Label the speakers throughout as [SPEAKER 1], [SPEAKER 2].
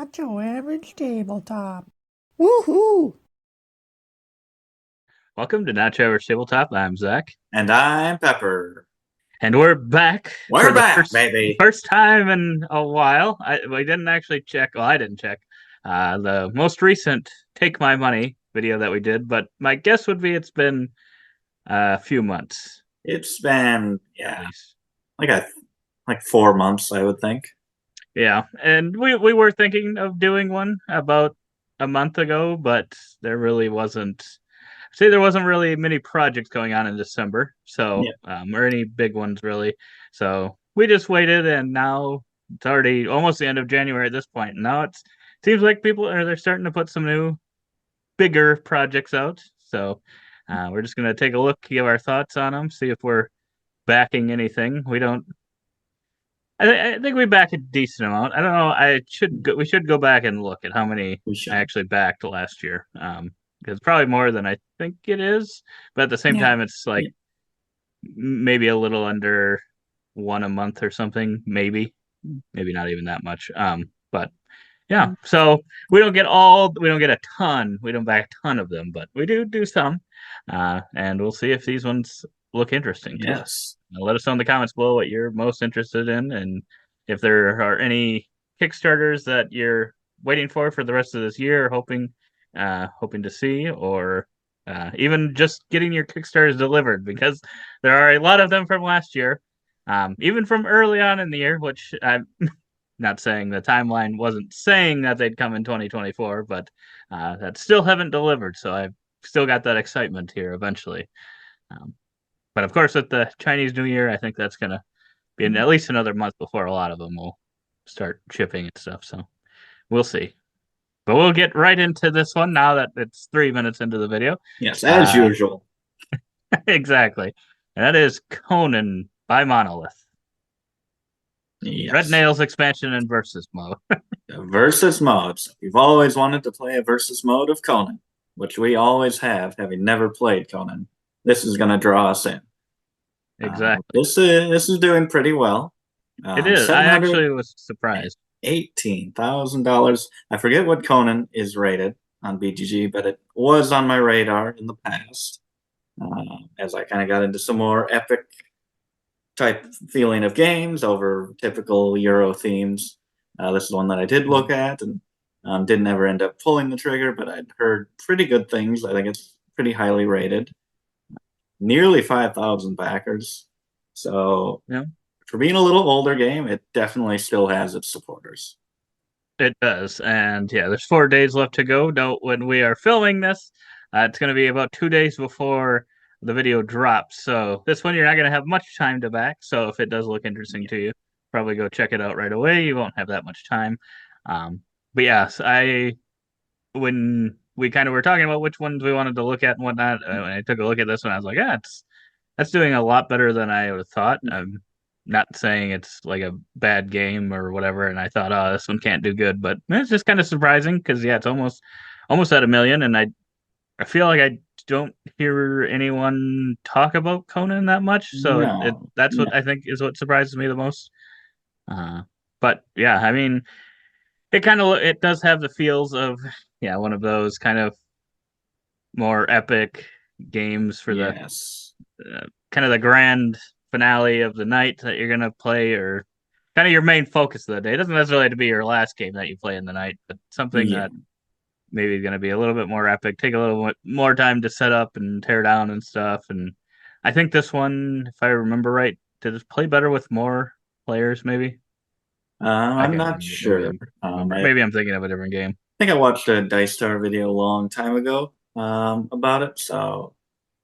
[SPEAKER 1] Not your average tabletop. Woohoo!
[SPEAKER 2] Welcome to Not Your Average Tabletop. I'm Zach,
[SPEAKER 3] And I'm Pepper.
[SPEAKER 2] and we're back for
[SPEAKER 3] We're
[SPEAKER 2] the
[SPEAKER 3] back,
[SPEAKER 2] first
[SPEAKER 3] baby.
[SPEAKER 2] first time in a while. We didn't actually check. Well, I didn't check the most recent "Take My Money" video that we did, but my guess would be it's been a few months
[SPEAKER 3] It's been
[SPEAKER 2] at least.
[SPEAKER 3] like 4 months, I would think.
[SPEAKER 2] Yeah, and we were thinking of doing one about a month ago, but there really wasn't. Say there wasn't really many projects going on in December, so
[SPEAKER 3] Yeah.
[SPEAKER 2] or any big ones really. So we just waited, and now it's already almost the end of January at this point. And now it seems like people are they're starting to put some new, bigger projects out. So we're just gonna take a look, give our thoughts on them, see if we're backing anything. We don't. I think we back a decent amount. I don't know. We should go back and look at how many
[SPEAKER 3] We
[SPEAKER 2] I
[SPEAKER 3] should.
[SPEAKER 2] actually backed last year. Because it's probably more than I think it is. But at the same
[SPEAKER 3] Yeah.
[SPEAKER 2] time, it's like
[SPEAKER 3] Yeah.
[SPEAKER 2] maybe a little under one a month or something. Maybe not even that much. But yeah. So we don't get a ton. We don't back a ton of them, but we do some. And we'll see if these ones look interesting to us.
[SPEAKER 3] Yes.
[SPEAKER 2] Let us know in the comments below what you're most interested in, and if there are any Kickstarters that you're waiting for the rest of this year, hoping to see, or even just getting your Kickstarters delivered, because there are a lot of them from last year, even from early on in the year, which I'm not saying the timeline wasn't saying that they'd come in 2024, but that still haven't delivered. So I've still got that excitement here eventually. Um, but of course, with the Chinese New Year, I think that's going to be at least another month before a lot of them will start shipping and stuff. So we'll see. But we'll get right into this one now that it's 3 minutes into the video.
[SPEAKER 3] Yes, as
[SPEAKER 2] Uh,
[SPEAKER 3] usual.
[SPEAKER 2] exactly. And that is Conan by Monolith. Red
[SPEAKER 3] Yes.
[SPEAKER 2] Nails expansion and versus mode.
[SPEAKER 3] The versus modes. We've always wanted to play a versus mode of Conan, which we always have, having never played Conan. This is going to draw us in.
[SPEAKER 2] Exactly.
[SPEAKER 3] This is doing pretty well.
[SPEAKER 2] It is. I
[SPEAKER 3] Seven hundred
[SPEAKER 2] actually was surprised.
[SPEAKER 3] $18,000. I forget what Conan is rated on BGG, but it was on my radar in the past. As I kind of got into some more epic type feeling of games over typical Euro themes. This is one that I did look at and didn't ever end up pulling the trigger, but I'd heard pretty good things. I think it's pretty highly rated. Nearly 5,000 backers. So
[SPEAKER 2] Yeah,
[SPEAKER 3] for being a little older game, it definitely still has its supporters.
[SPEAKER 2] it does. And yeah, there's 4 days left to go. Note when we are filming this, it's going to be about 2 days before the video drops. So this one, you're not going to have much time to back. So if it does look interesting to you, probably go check it out right away. You won't have that much time. But yes, when we kind of were talking about which ones we wanted to look at and whatnot, when I took a look at this one, I was like, yeah, that's doing a lot better than I would have thought. I'm not saying it's like a bad game or whatever, and I thought, oh, this one can't do good, but it's just kind of surprising because yeah, it's almost at a million, and I feel like I don't hear anyone talk about Conan that much, so
[SPEAKER 3] No,
[SPEAKER 2] that's
[SPEAKER 3] no.
[SPEAKER 2] what I think is what surprises me the most. Uh, but yeah, I mean, it does have the feels of yeah, one of those kind of more epic games for the
[SPEAKER 3] Yes.
[SPEAKER 2] kind of the grand finale of the night that you're gonna play, or kind of your main focus of the day. It doesn't necessarily have to be your last game that you play in the night, but something
[SPEAKER 3] Yeah.
[SPEAKER 2] that maybe is going to be a little bit more epic, take a little bit more time to set up and tear down and stuff. And I think this one, if I remember right, did it play better with more players? Maybe I
[SPEAKER 3] I'm
[SPEAKER 2] can't
[SPEAKER 3] not
[SPEAKER 2] remember. Maybe
[SPEAKER 3] sure. I
[SPEAKER 2] maybe I'm thinking of a different game.
[SPEAKER 3] think I watched a Dice Star video a long time ago about it. So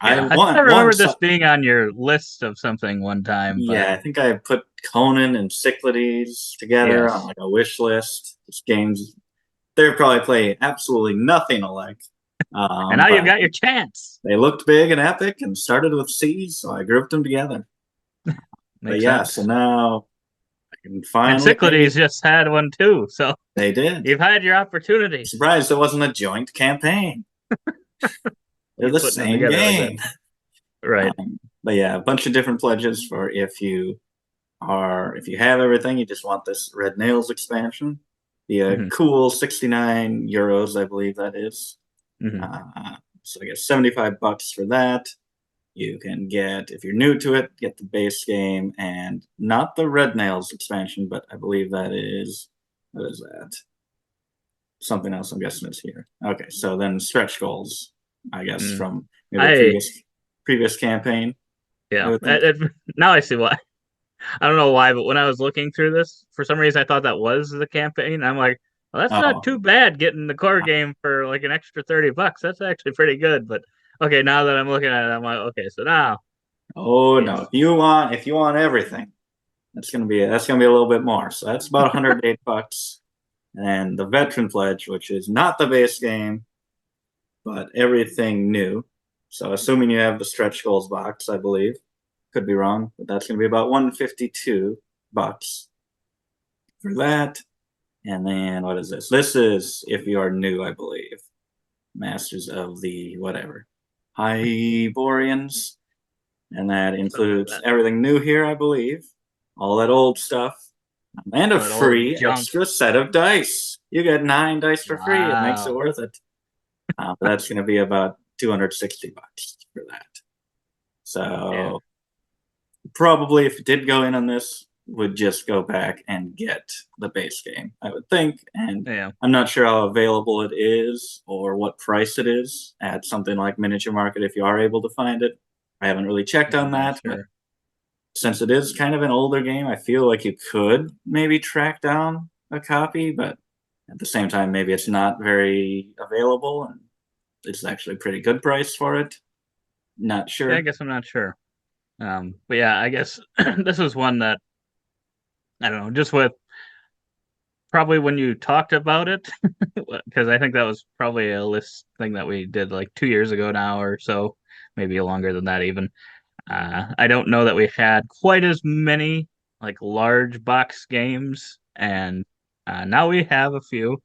[SPEAKER 3] I
[SPEAKER 2] Yeah, I think I
[SPEAKER 3] want
[SPEAKER 2] remember
[SPEAKER 3] one.
[SPEAKER 2] this being on your list of something one time, but
[SPEAKER 3] Yeah, I think I put Conan and Cyclades together on
[SPEAKER 2] yes.
[SPEAKER 3] like a wish list. These games, they probably play absolutely nothing alike.
[SPEAKER 2] And now you've
[SPEAKER 3] But
[SPEAKER 2] got your chance.
[SPEAKER 3] they looked big and epic and started with C's, so I grouped them together. But
[SPEAKER 2] Makes
[SPEAKER 3] yeah, so
[SPEAKER 2] sense.
[SPEAKER 3] now I can
[SPEAKER 2] And
[SPEAKER 3] finally
[SPEAKER 2] Cyclades
[SPEAKER 3] maybe
[SPEAKER 2] just had one too, so
[SPEAKER 3] they did.
[SPEAKER 2] you've had your opportunity.
[SPEAKER 3] Surprised it wasn't a joint campaign. They're
[SPEAKER 2] You
[SPEAKER 3] the
[SPEAKER 2] putting them
[SPEAKER 3] same
[SPEAKER 2] together like that,
[SPEAKER 3] game.
[SPEAKER 2] right?
[SPEAKER 3] But yeah, a bunch of different pledges for if you have everything, you just want this Red Nails expansion. The
[SPEAKER 2] Mhm.
[SPEAKER 3] cool 69 euros, I believe that is.
[SPEAKER 2] Mhm.
[SPEAKER 3] So I guess 75 bucks for that. You can get, if you're new to it, get the base game and not the Red Nails expansion, but I believe that is, what is that? Something else I'm guessing is here. Okay, so then stretch goals, I guess,
[SPEAKER 2] Mm.
[SPEAKER 3] from maybe a
[SPEAKER 2] I
[SPEAKER 3] previous campaign, I
[SPEAKER 2] yeah.
[SPEAKER 3] would think.
[SPEAKER 2] Now I see why. I don't know why, but when I was looking through this, for some reason I thought that was the campaign. I'm like, well, that's not
[SPEAKER 3] Oh,
[SPEAKER 2] too bad getting the core game for like an extra $30. That's actually pretty good. But okay, now that I'm looking at it, I'm like, okay, so now
[SPEAKER 3] oh no!
[SPEAKER 2] it's
[SPEAKER 3] If you want everything, that's gonna be a little bit more. So that's about 108 bucks. And the veteran pledge, which is not the base game, but everything new. So assuming you have the stretch goals box, I believe, could be wrong, but that's going to be about 152 bucks for that. And then what is this? This is if you are new, I believe. Masters of the whatever. Hyborians. And that
[SPEAKER 2] something like
[SPEAKER 3] includes
[SPEAKER 2] that.
[SPEAKER 3] everything new here, I believe. All that old stuff. And a
[SPEAKER 2] All that old
[SPEAKER 3] free
[SPEAKER 2] junk.
[SPEAKER 3] extra set of dice. You get 9 dice for free. It makes it
[SPEAKER 2] Wow.
[SPEAKER 3] worth it. But that's going to be about 260 bucks for that.
[SPEAKER 2] Yeah.
[SPEAKER 3] So probably if you did go in on this, would just go back and get the base game, I would think. And
[SPEAKER 2] Yeah.
[SPEAKER 3] I'm not sure how available it is or what price it is at something like Miniature Market if you are able to find it. I haven't really checked
[SPEAKER 2] Yeah,
[SPEAKER 3] on
[SPEAKER 2] I'm not
[SPEAKER 3] that, but
[SPEAKER 2] sure.
[SPEAKER 3] since it is kind of an older game, I feel like you could maybe track down a copy, but at the same time, maybe it's not very available and it's actually a pretty good price for it. Not
[SPEAKER 2] Yeah, I
[SPEAKER 3] sure.
[SPEAKER 2] guess I'm not sure. But yeah, I guess this is one that I don't know, just with probably when you talked about it, because I think that was probably a list thing that we did like 2 years ago now or so, maybe longer than that even. I don't know that we had quite as many like large box games, and now we have a few,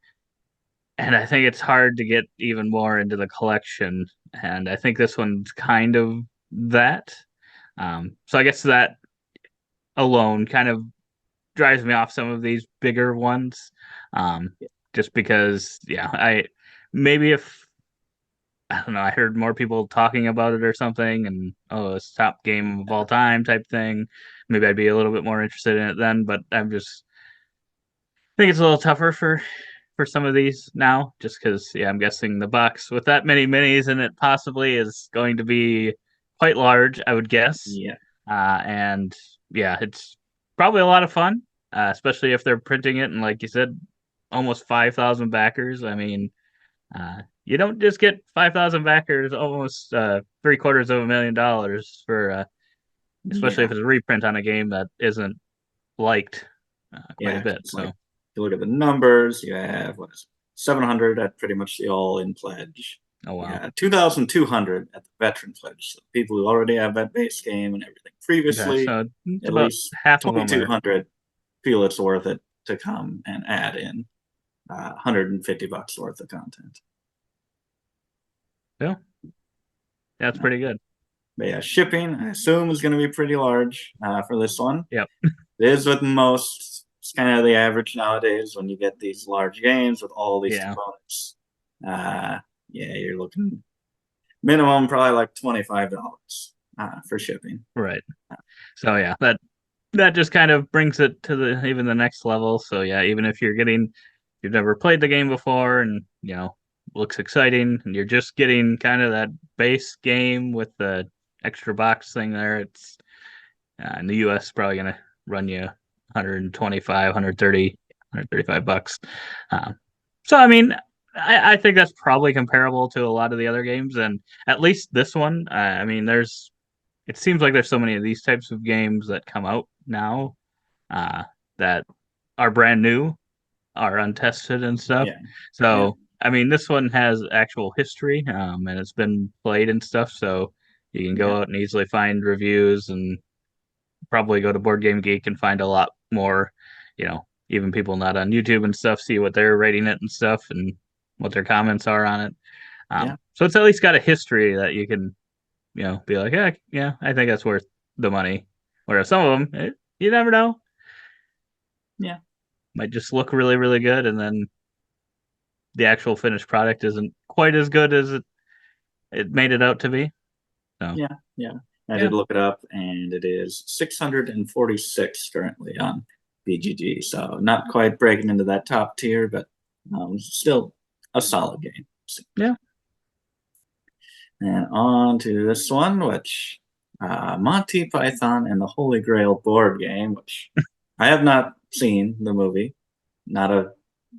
[SPEAKER 2] and I think it's hard to get even more into the collection, and I think this one's kind of that. So I guess that alone kind of drives me off some of these bigger ones. Um, just because, yeah, I maybe if I don't know, I heard more people talking about it or something, and oh, it's top game of all time type thing. Maybe I'd be a little bit more interested in it then, but I'm just I think it's a little tougher for some of these now, just because yeah, I'm guessing the box with that many minis in it possibly is going to be quite large, I would guess.
[SPEAKER 3] Yeah.
[SPEAKER 2] And yeah, it's probably a lot of fun, especially if they're printing it and like you said, almost 5,000 backers. I mean, you don't just get 5,000 backers, almost three-quarters of $1 million for, especially if
[SPEAKER 3] Yeah.
[SPEAKER 2] it's a reprint on a game that isn't liked quite a
[SPEAKER 3] Yeah.
[SPEAKER 2] bit.
[SPEAKER 3] It's like
[SPEAKER 2] So,
[SPEAKER 3] you look at the numbers, you have what is it, 700 at pretty much the all in pledge.
[SPEAKER 2] oh
[SPEAKER 3] You
[SPEAKER 2] wow.
[SPEAKER 3] got 2,200 at the veteran pledge. So people who already have that base game and everything
[SPEAKER 2] Okay,
[SPEAKER 3] previously,
[SPEAKER 2] so it's
[SPEAKER 3] at
[SPEAKER 2] about
[SPEAKER 3] least
[SPEAKER 2] half of them are
[SPEAKER 3] 2,200 feel it's worth it to come and add in 150 bucks worth of content.
[SPEAKER 2] yeah, that's pretty good.
[SPEAKER 3] But yeah, shipping, I assume, is going to be pretty large for this one.
[SPEAKER 2] Yep.
[SPEAKER 3] It is with most. It's kind of the average nowadays when you get these large games with all these
[SPEAKER 2] Yeah.
[SPEAKER 3] components. Yeah, you're looking minimum probably like $25 for shipping.
[SPEAKER 2] Right. So yeah, that just kind of brings it to the even the next level. So yeah, even if you've never played the game before and looks exciting and you're just getting kind of that base game with the extra box thing there, it's in the US probably gonna run you 125, 130, 135 bucks. So I mean, I think that's probably comparable to a lot of the other games, and at least this one, I mean, it seems like there's so many of these types of games that come out now uh, that are brand new, are untested and stuff.
[SPEAKER 3] Yeah, yeah,
[SPEAKER 2] So, I mean, this one has actual history, and it's been played and stuff. So you can
[SPEAKER 3] yeah,
[SPEAKER 2] go out and easily find reviews and probably go to Board Game Geek and find a lot more, even people not on YouTube and stuff, see what they're rating it and stuff and what their comments are on it.
[SPEAKER 3] yeah,
[SPEAKER 2] So it's at least got a history that you can be like, yeah, yeah, I think that's worth the money. Whereas some of them, you never know.
[SPEAKER 3] yeah.
[SPEAKER 2] might just look really, really good, and then the actual finished product isn't quite as good as it made it out to be. So
[SPEAKER 3] Yeah, yeah. I
[SPEAKER 2] yeah,
[SPEAKER 3] did look it up, and it is 646 currently on BGG. So not quite breaking into that top tier, but still a solid game.
[SPEAKER 2] yeah,
[SPEAKER 3] And on to this one, which Monty Python and the Holy Grail board game, which I have not seen the movie, not a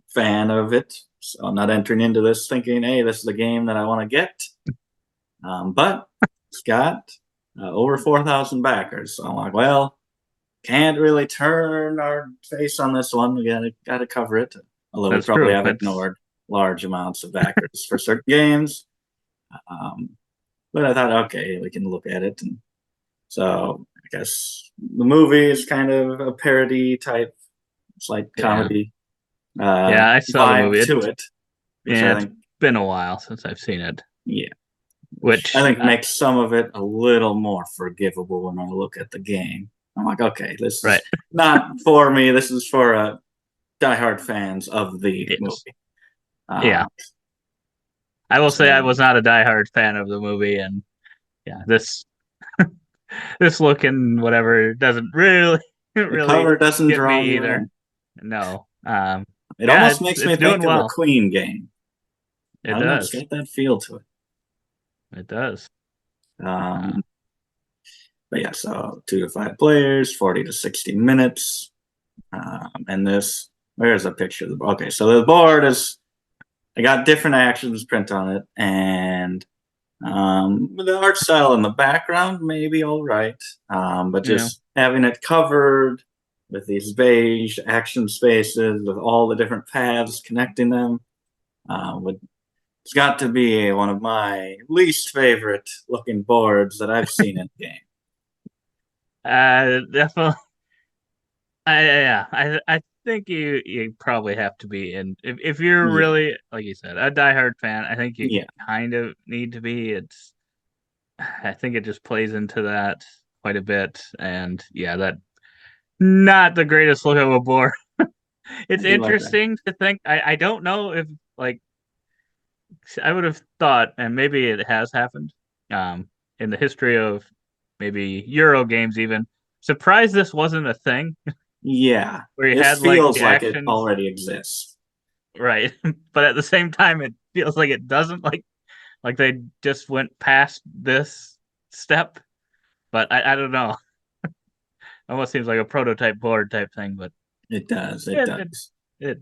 [SPEAKER 3] fan of it. So I'm not entering into this thinking, hey, this is the game that I want to get. But it's got over 4,000 backers. So I'm like, well, can't really turn our face on this one. We gotta cover it. Although we
[SPEAKER 2] that's
[SPEAKER 3] probably
[SPEAKER 2] true.
[SPEAKER 3] have
[SPEAKER 2] That's
[SPEAKER 3] ignored large amounts of backers for certain games. Um, but I thought, okay, we can look at it. And so I guess the movie is kind of a parody type, slight
[SPEAKER 2] yeah,
[SPEAKER 3] comedy
[SPEAKER 2] yeah. I saw the
[SPEAKER 3] vibe
[SPEAKER 2] movie.
[SPEAKER 3] to it, which
[SPEAKER 2] Yeah,
[SPEAKER 3] I
[SPEAKER 2] it's
[SPEAKER 3] think,
[SPEAKER 2] been a while since I've seen it.
[SPEAKER 3] yeah, which I
[SPEAKER 2] Which
[SPEAKER 3] think makes some of it a little more forgivable when I look at the game. I'm like, okay, this
[SPEAKER 2] right,
[SPEAKER 3] is not for me. This is for diehard fans of the
[SPEAKER 2] yes,
[SPEAKER 3] movie.
[SPEAKER 2] yeah.
[SPEAKER 3] Um,
[SPEAKER 2] I will say I
[SPEAKER 3] so
[SPEAKER 2] was not a diehard fan of the movie, and yeah, this look and whatever doesn't really
[SPEAKER 3] the
[SPEAKER 2] really
[SPEAKER 3] cover doesn't
[SPEAKER 2] get
[SPEAKER 3] draw
[SPEAKER 2] me
[SPEAKER 3] you
[SPEAKER 2] either.
[SPEAKER 3] in.
[SPEAKER 2] No.
[SPEAKER 3] It
[SPEAKER 2] Yeah,
[SPEAKER 3] almost
[SPEAKER 2] it's
[SPEAKER 3] makes me
[SPEAKER 2] it's doing
[SPEAKER 3] think of a
[SPEAKER 2] well.
[SPEAKER 3] Queen game. I
[SPEAKER 2] It
[SPEAKER 3] don't know, it's
[SPEAKER 2] does.
[SPEAKER 3] got that feel to it.
[SPEAKER 2] It does. Uh,
[SPEAKER 3] Um, but yeah, so 2 to 5 players, 40 to 60 minutes. And this, where's a picture of the board? Okay, so the board is, I got different actions print on it, and the art style in the background may be all right, but
[SPEAKER 2] yeah.
[SPEAKER 3] just having it covered with these beige action spaces with all the different paths connecting them would it's got to be one of my least favorite looking boards that I've seen in the game.
[SPEAKER 2] Definitely. Yeah. I think you probably have to be in if you're
[SPEAKER 3] Yeah,
[SPEAKER 2] really like you said a diehard fan. I think you
[SPEAKER 3] yeah,
[SPEAKER 2] kind of need to be. I think it just plays into that quite a bit, and yeah, that not the greatest look of a board.
[SPEAKER 3] I
[SPEAKER 2] It's
[SPEAKER 3] do like that.
[SPEAKER 2] interesting to think. I don't know if like I would have thought, and maybe it has happened, in the history of maybe Euro games even. Surprised this wasn't a thing
[SPEAKER 3] Yeah,
[SPEAKER 2] where you
[SPEAKER 3] this
[SPEAKER 2] had like
[SPEAKER 3] feels
[SPEAKER 2] the
[SPEAKER 3] like it
[SPEAKER 2] actions,
[SPEAKER 3] already exists.
[SPEAKER 2] right? But at the same time, it feels like it doesn't. Like they just went past this step. But I don't know. Almost seems like a prototype board type thing, but
[SPEAKER 3] It does, it
[SPEAKER 2] it it,
[SPEAKER 3] does.
[SPEAKER 2] it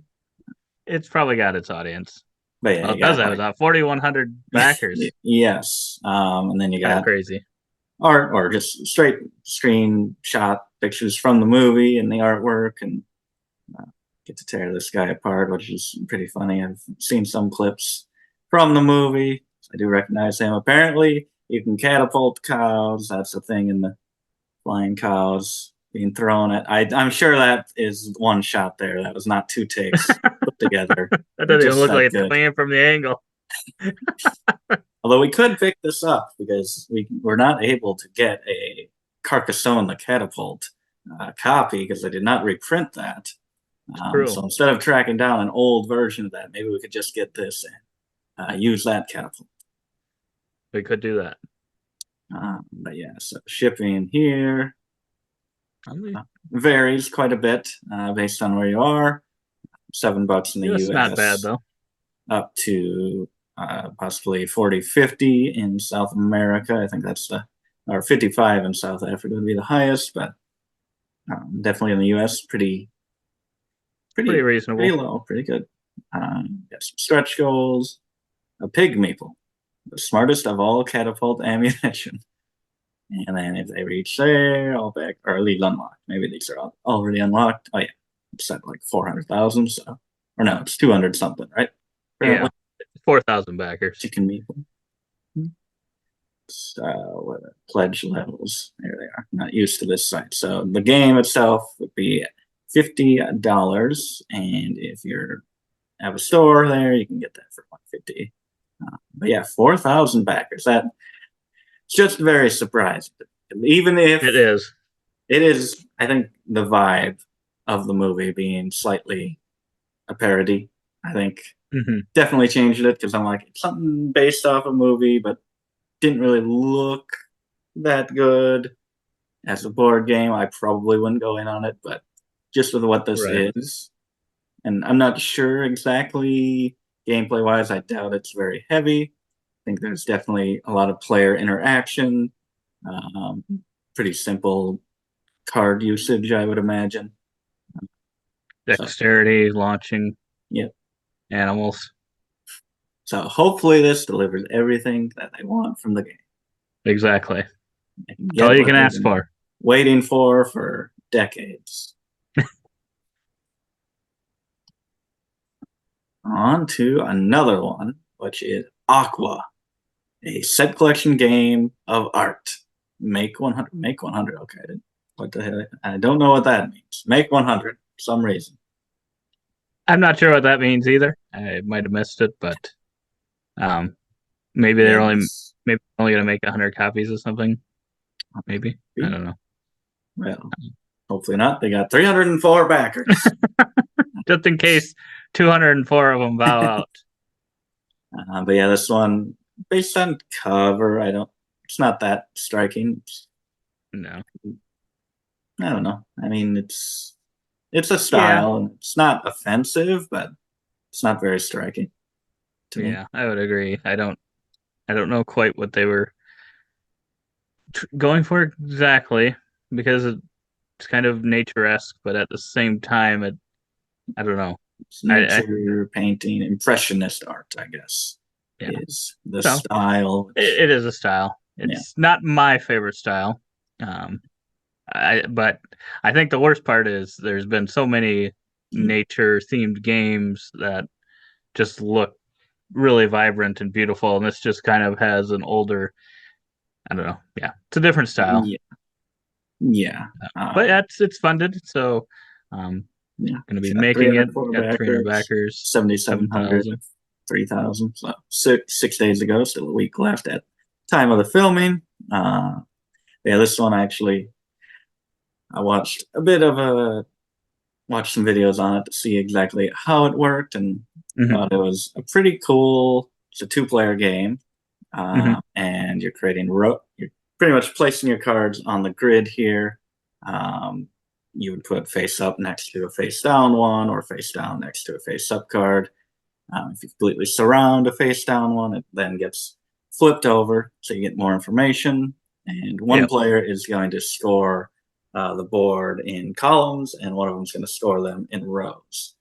[SPEAKER 2] it's probably got its audience.
[SPEAKER 3] But yeah,
[SPEAKER 2] Well,
[SPEAKER 3] you
[SPEAKER 2] it does
[SPEAKER 3] got
[SPEAKER 2] have
[SPEAKER 3] like
[SPEAKER 2] about 4,100 backers.
[SPEAKER 3] yes, and then you
[SPEAKER 2] Kind of
[SPEAKER 3] got
[SPEAKER 2] crazy.
[SPEAKER 3] art or just straight screenshot pictures from the movie and the artwork, and uh, get to tear this guy apart, which is pretty funny. I've seen some clips from the movie. I do recognize him. Apparently, you can catapult cows. That's a thing in the flying cows being thrown at. I'm sure that is one shot there. That was not 2 takes put together.
[SPEAKER 2] That doesn't even
[SPEAKER 3] Just
[SPEAKER 2] look like
[SPEAKER 3] that
[SPEAKER 2] it's
[SPEAKER 3] good.
[SPEAKER 2] coming in from the angle.
[SPEAKER 3] Although we could pick this up because we were not able to get a Carcassonne the Catapult copy because they did not reprint that.
[SPEAKER 2] True.
[SPEAKER 3] So instead of tracking down an old version of that, maybe we could just get this and use that catapult.
[SPEAKER 2] We could do that.
[SPEAKER 3] But yeah, so shipping here
[SPEAKER 2] Only,
[SPEAKER 3] varies quite a bit based on where you are. $7 in the
[SPEAKER 2] it's not bad
[SPEAKER 3] US,
[SPEAKER 2] though.
[SPEAKER 3] up to possibly 40, 50 in South America. I think that's or 55 in South Africa would be the highest, but definitely in the US,
[SPEAKER 2] Pretty
[SPEAKER 3] pretty
[SPEAKER 2] reasonable.
[SPEAKER 3] low, pretty good. Got some stretch goals, a pig meeple, the smartest of all catapult ammunition. And then if they reach there, all back or lead unlocked. Maybe these are already unlocked. Oh yeah, it's at like 400,000. So, or no, it's 200 something, right?
[SPEAKER 2] Yeah.
[SPEAKER 3] Apparently,
[SPEAKER 2] 4,000 backers.
[SPEAKER 3] chicken meeple. What pledge levels? There they are. Not used to this site. So the game itself would be $50, and if you have a store there, you can get that for 150. But yeah, 4,000 backers. That's just very surprising. Even if
[SPEAKER 2] It is.
[SPEAKER 3] it is, I think, the vibe of the movie being slightly a parody. I think
[SPEAKER 2] Hmm.
[SPEAKER 3] definitely changed it because I'm like, it's something based off a movie, but didn't really look that good. As a board game, I probably wouldn't go in on it, but just with what this
[SPEAKER 2] Right.
[SPEAKER 3] is, and I'm not sure exactly gameplay wise, I doubt it's very heavy. I think there's definitely a lot of player interaction, um, pretty simple card usage, I would imagine. So,
[SPEAKER 2] Dexterity, launching
[SPEAKER 3] yeah.
[SPEAKER 2] animals.
[SPEAKER 3] So hopefully this delivers everything that they want from the game.
[SPEAKER 2] Exactly.
[SPEAKER 3] They can
[SPEAKER 2] That's all
[SPEAKER 3] get
[SPEAKER 2] you
[SPEAKER 3] what
[SPEAKER 2] can
[SPEAKER 3] they've
[SPEAKER 2] ask
[SPEAKER 3] been
[SPEAKER 2] for.
[SPEAKER 3] waiting for decades. On to another one, which is Aqua, a set collection game of art. Make 100. Make 100. Okay. What the hell? I don't know what that means. Make 100 for some reason.
[SPEAKER 2] I'm not sure what that means either. I might have missed it, but um, maybe they're only
[SPEAKER 3] It's,
[SPEAKER 2] maybe only gonna make 100 copies of something. Maybe I don't know.
[SPEAKER 3] well, hopefully not. They got 304 backers.
[SPEAKER 2] Just in case 204 of them bow out.
[SPEAKER 3] But yeah, this one, based on cover, it's not that striking.
[SPEAKER 2] No.
[SPEAKER 3] I don't know. I mean, it's a
[SPEAKER 2] Yeah.
[SPEAKER 3] style, and it's not offensive, but it's not very striking to me.
[SPEAKER 2] Yeah, I would agree. I don't know quite what they were going for exactly because it's kind of nature-esque, but at the same time, I don't know.
[SPEAKER 3] It's
[SPEAKER 2] I
[SPEAKER 3] nature painting, impressionist art, I guess,
[SPEAKER 2] yeah.
[SPEAKER 3] is the
[SPEAKER 2] So
[SPEAKER 3] style. Which,
[SPEAKER 2] it is a style.
[SPEAKER 3] yeah,
[SPEAKER 2] It's not my favorite style. Um, but I think the worst part is there's been so many nature-themed games that just look really vibrant and beautiful, and this just kind of has an older. I don't know. Yeah, it's a different style.
[SPEAKER 3] yeah, yeah.
[SPEAKER 2] But
[SPEAKER 3] Uh,
[SPEAKER 2] yeah, it's funded, so
[SPEAKER 3] yeah,
[SPEAKER 2] going to
[SPEAKER 3] it's
[SPEAKER 2] be
[SPEAKER 3] got
[SPEAKER 2] making it.
[SPEAKER 3] 304
[SPEAKER 2] Got 300
[SPEAKER 3] backers,
[SPEAKER 2] backers,
[SPEAKER 3] 7,700,
[SPEAKER 2] 7,000.
[SPEAKER 3] 3,000. So 6 days ago, still a week left at time of the filming. Yeah, this one actually, I watched a bit of watched some videos on it to see exactly how it worked, and
[SPEAKER 2] Hmm.
[SPEAKER 3] thought it was a pretty cool. It's a two-player game,
[SPEAKER 2] Hmm.
[SPEAKER 3] and you're pretty much placing your cards on the grid here. Um, you would put face up next to a face down one, or face down next to a face up card. If you completely surround a face down one, it then gets flipped over, so you get more information. And one
[SPEAKER 2] Yep.
[SPEAKER 3] player is going to score the board in columns, and one of them is going to store them in rows.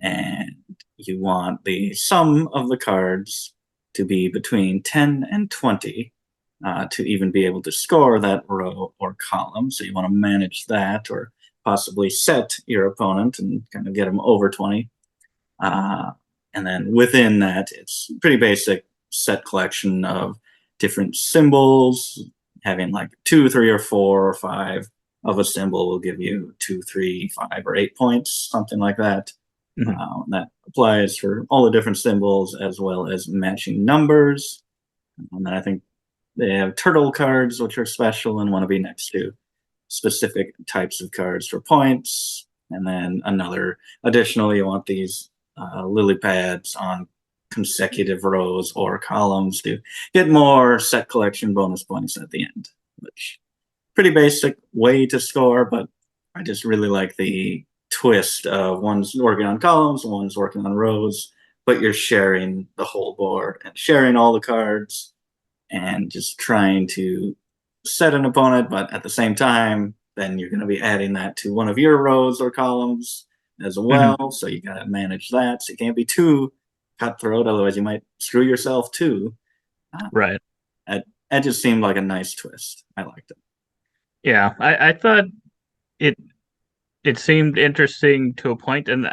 [SPEAKER 3] And you want the sum of the cards to be between 10 and 20 to even be able to score that row or column. So you want to manage that, or possibly set your opponent and kind of get them over 20. Uh, and then within that, it's pretty basic set collection of different symbols. Having like 2, 3, or 4 or 5 of a symbol will give you 2, 3, 5, or 8 points, something like that.
[SPEAKER 2] Hmm.
[SPEAKER 3] That applies for all the different symbols as well as matching numbers. And then I think they have turtle cards, which are special and want to be next to specific types of cards for points. And then additionally, you want these lily pads on consecutive rows or columns to get more set collection bonus points at the end, which pretty basic way to score, but I just really like the twist of one's working on columns, one's working on rows, but you're sharing the whole board and sharing all the cards and just trying to set an opponent, but at the same time, then you're going to be adding that to one of your rows or columns as
[SPEAKER 2] Hmm.
[SPEAKER 3] well. So you got to manage that. So you can't be too cutthroat, otherwise you might screw yourself too. Uh,
[SPEAKER 2] Right.
[SPEAKER 3] that just seemed like a nice twist. I liked it.
[SPEAKER 2] Yeah, I thought it it seemed interesting to a point, and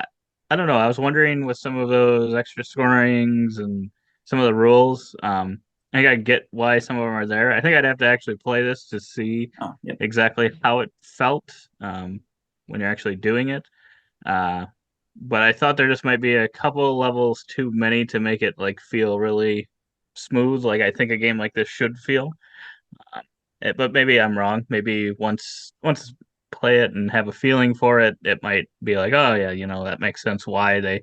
[SPEAKER 2] I don't know. I was wondering with some of those extra scorings and some of the rules. I think I get why some of them are there. I think I'd have to actually play this to see
[SPEAKER 3] Oh, yep.
[SPEAKER 2] exactly how it felt when you're actually doing it. Uh, but I thought there just might be a couple levels too many to make it like feel really smooth, like I think a game like this should feel. But maybe I'm wrong. Maybe once play it and have a feeling for it, it might be like, oh yeah, that makes sense why they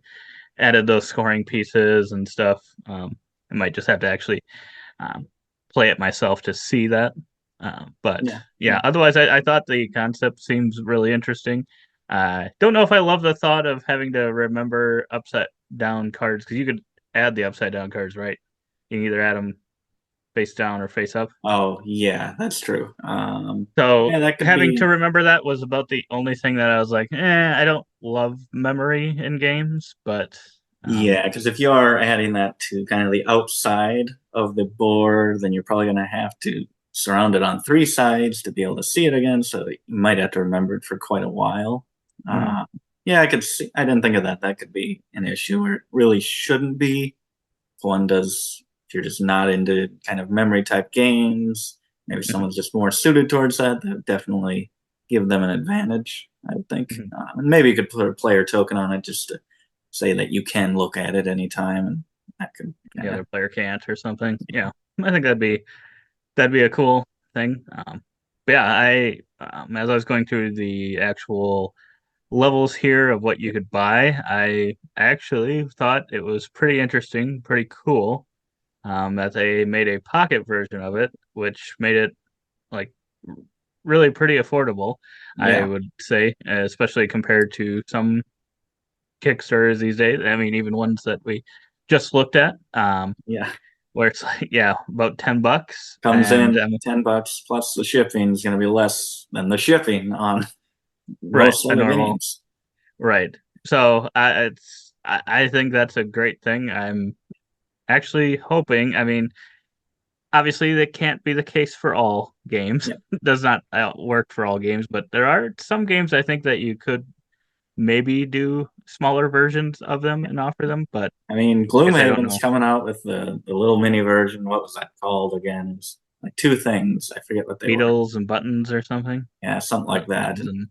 [SPEAKER 2] added those scoring pieces and stuff. I might just have to actually um, play it myself to see that. But
[SPEAKER 3] Yeah,
[SPEAKER 2] yeah,
[SPEAKER 3] yeah,
[SPEAKER 2] otherwise, I thought the concept seems really interesting. Don't know if I love the thought of having to remember upside down cards because you could add the upside down cards, right? You can either add them face down or face up.
[SPEAKER 3] oh yeah, that's true.
[SPEAKER 2] So
[SPEAKER 3] Yeah, that could
[SPEAKER 2] having to
[SPEAKER 3] be.
[SPEAKER 2] remember that was about the only thing that I was like, I don't love memory in games, but um,
[SPEAKER 3] Yeah, because if you are adding that to kind of the outside of the board, then you're probably going to have to surround it on three sides to be able to see it again. So you might have to remember it for quite a while.
[SPEAKER 2] mm,
[SPEAKER 3] Uh, yeah, I could see. I didn't think of that. That could be an issue where it really shouldn't be. If one does, if you're just not into kind of memory type games, maybe
[SPEAKER 2] mhm,
[SPEAKER 3] someone's just more suited towards that. That would definitely give them an advantage, I would think.
[SPEAKER 2] mhm.
[SPEAKER 3] And maybe you could put a player token on it just to say that you can look at it anytime, and that could
[SPEAKER 2] The
[SPEAKER 3] kind of.
[SPEAKER 2] other player can't or something. Yeah, I think that'd be a cool thing. But yeah, I as I was going through the actual levels here of what you could buy, I actually thought it was pretty interesting, pretty cool. That they made a pocket version of it, which made it like really pretty affordable, I
[SPEAKER 3] Yeah,
[SPEAKER 2] would say, especially compared to some Kickstarters these days. I mean, even ones that we just looked at,
[SPEAKER 3] yeah,
[SPEAKER 2] where it's like, yeah, about $10,
[SPEAKER 3] comes
[SPEAKER 2] and
[SPEAKER 3] in $10 plus the shipping is going to be less than the shipping on
[SPEAKER 2] right,
[SPEAKER 3] most
[SPEAKER 2] a
[SPEAKER 3] other
[SPEAKER 2] normal,
[SPEAKER 3] games.
[SPEAKER 2] right. So I think that's a great thing. I'm actually hoping. I mean, obviously, that can't be the case for all games.
[SPEAKER 3] Yeah,
[SPEAKER 2] Does not work for all games, but there are some games I think that you could maybe do smaller versions of them
[SPEAKER 3] yeah.
[SPEAKER 2] and offer them. But
[SPEAKER 3] I mean,
[SPEAKER 2] I guess I don't
[SPEAKER 3] Gloomhaven's
[SPEAKER 2] know.
[SPEAKER 3] coming out with the little mini version. What was that called again? It was like two things. I forget what they were.
[SPEAKER 2] Beatles and buttons or something.
[SPEAKER 3] Yeah, something like that.
[SPEAKER 2] Buttons
[SPEAKER 3] And
[SPEAKER 2] and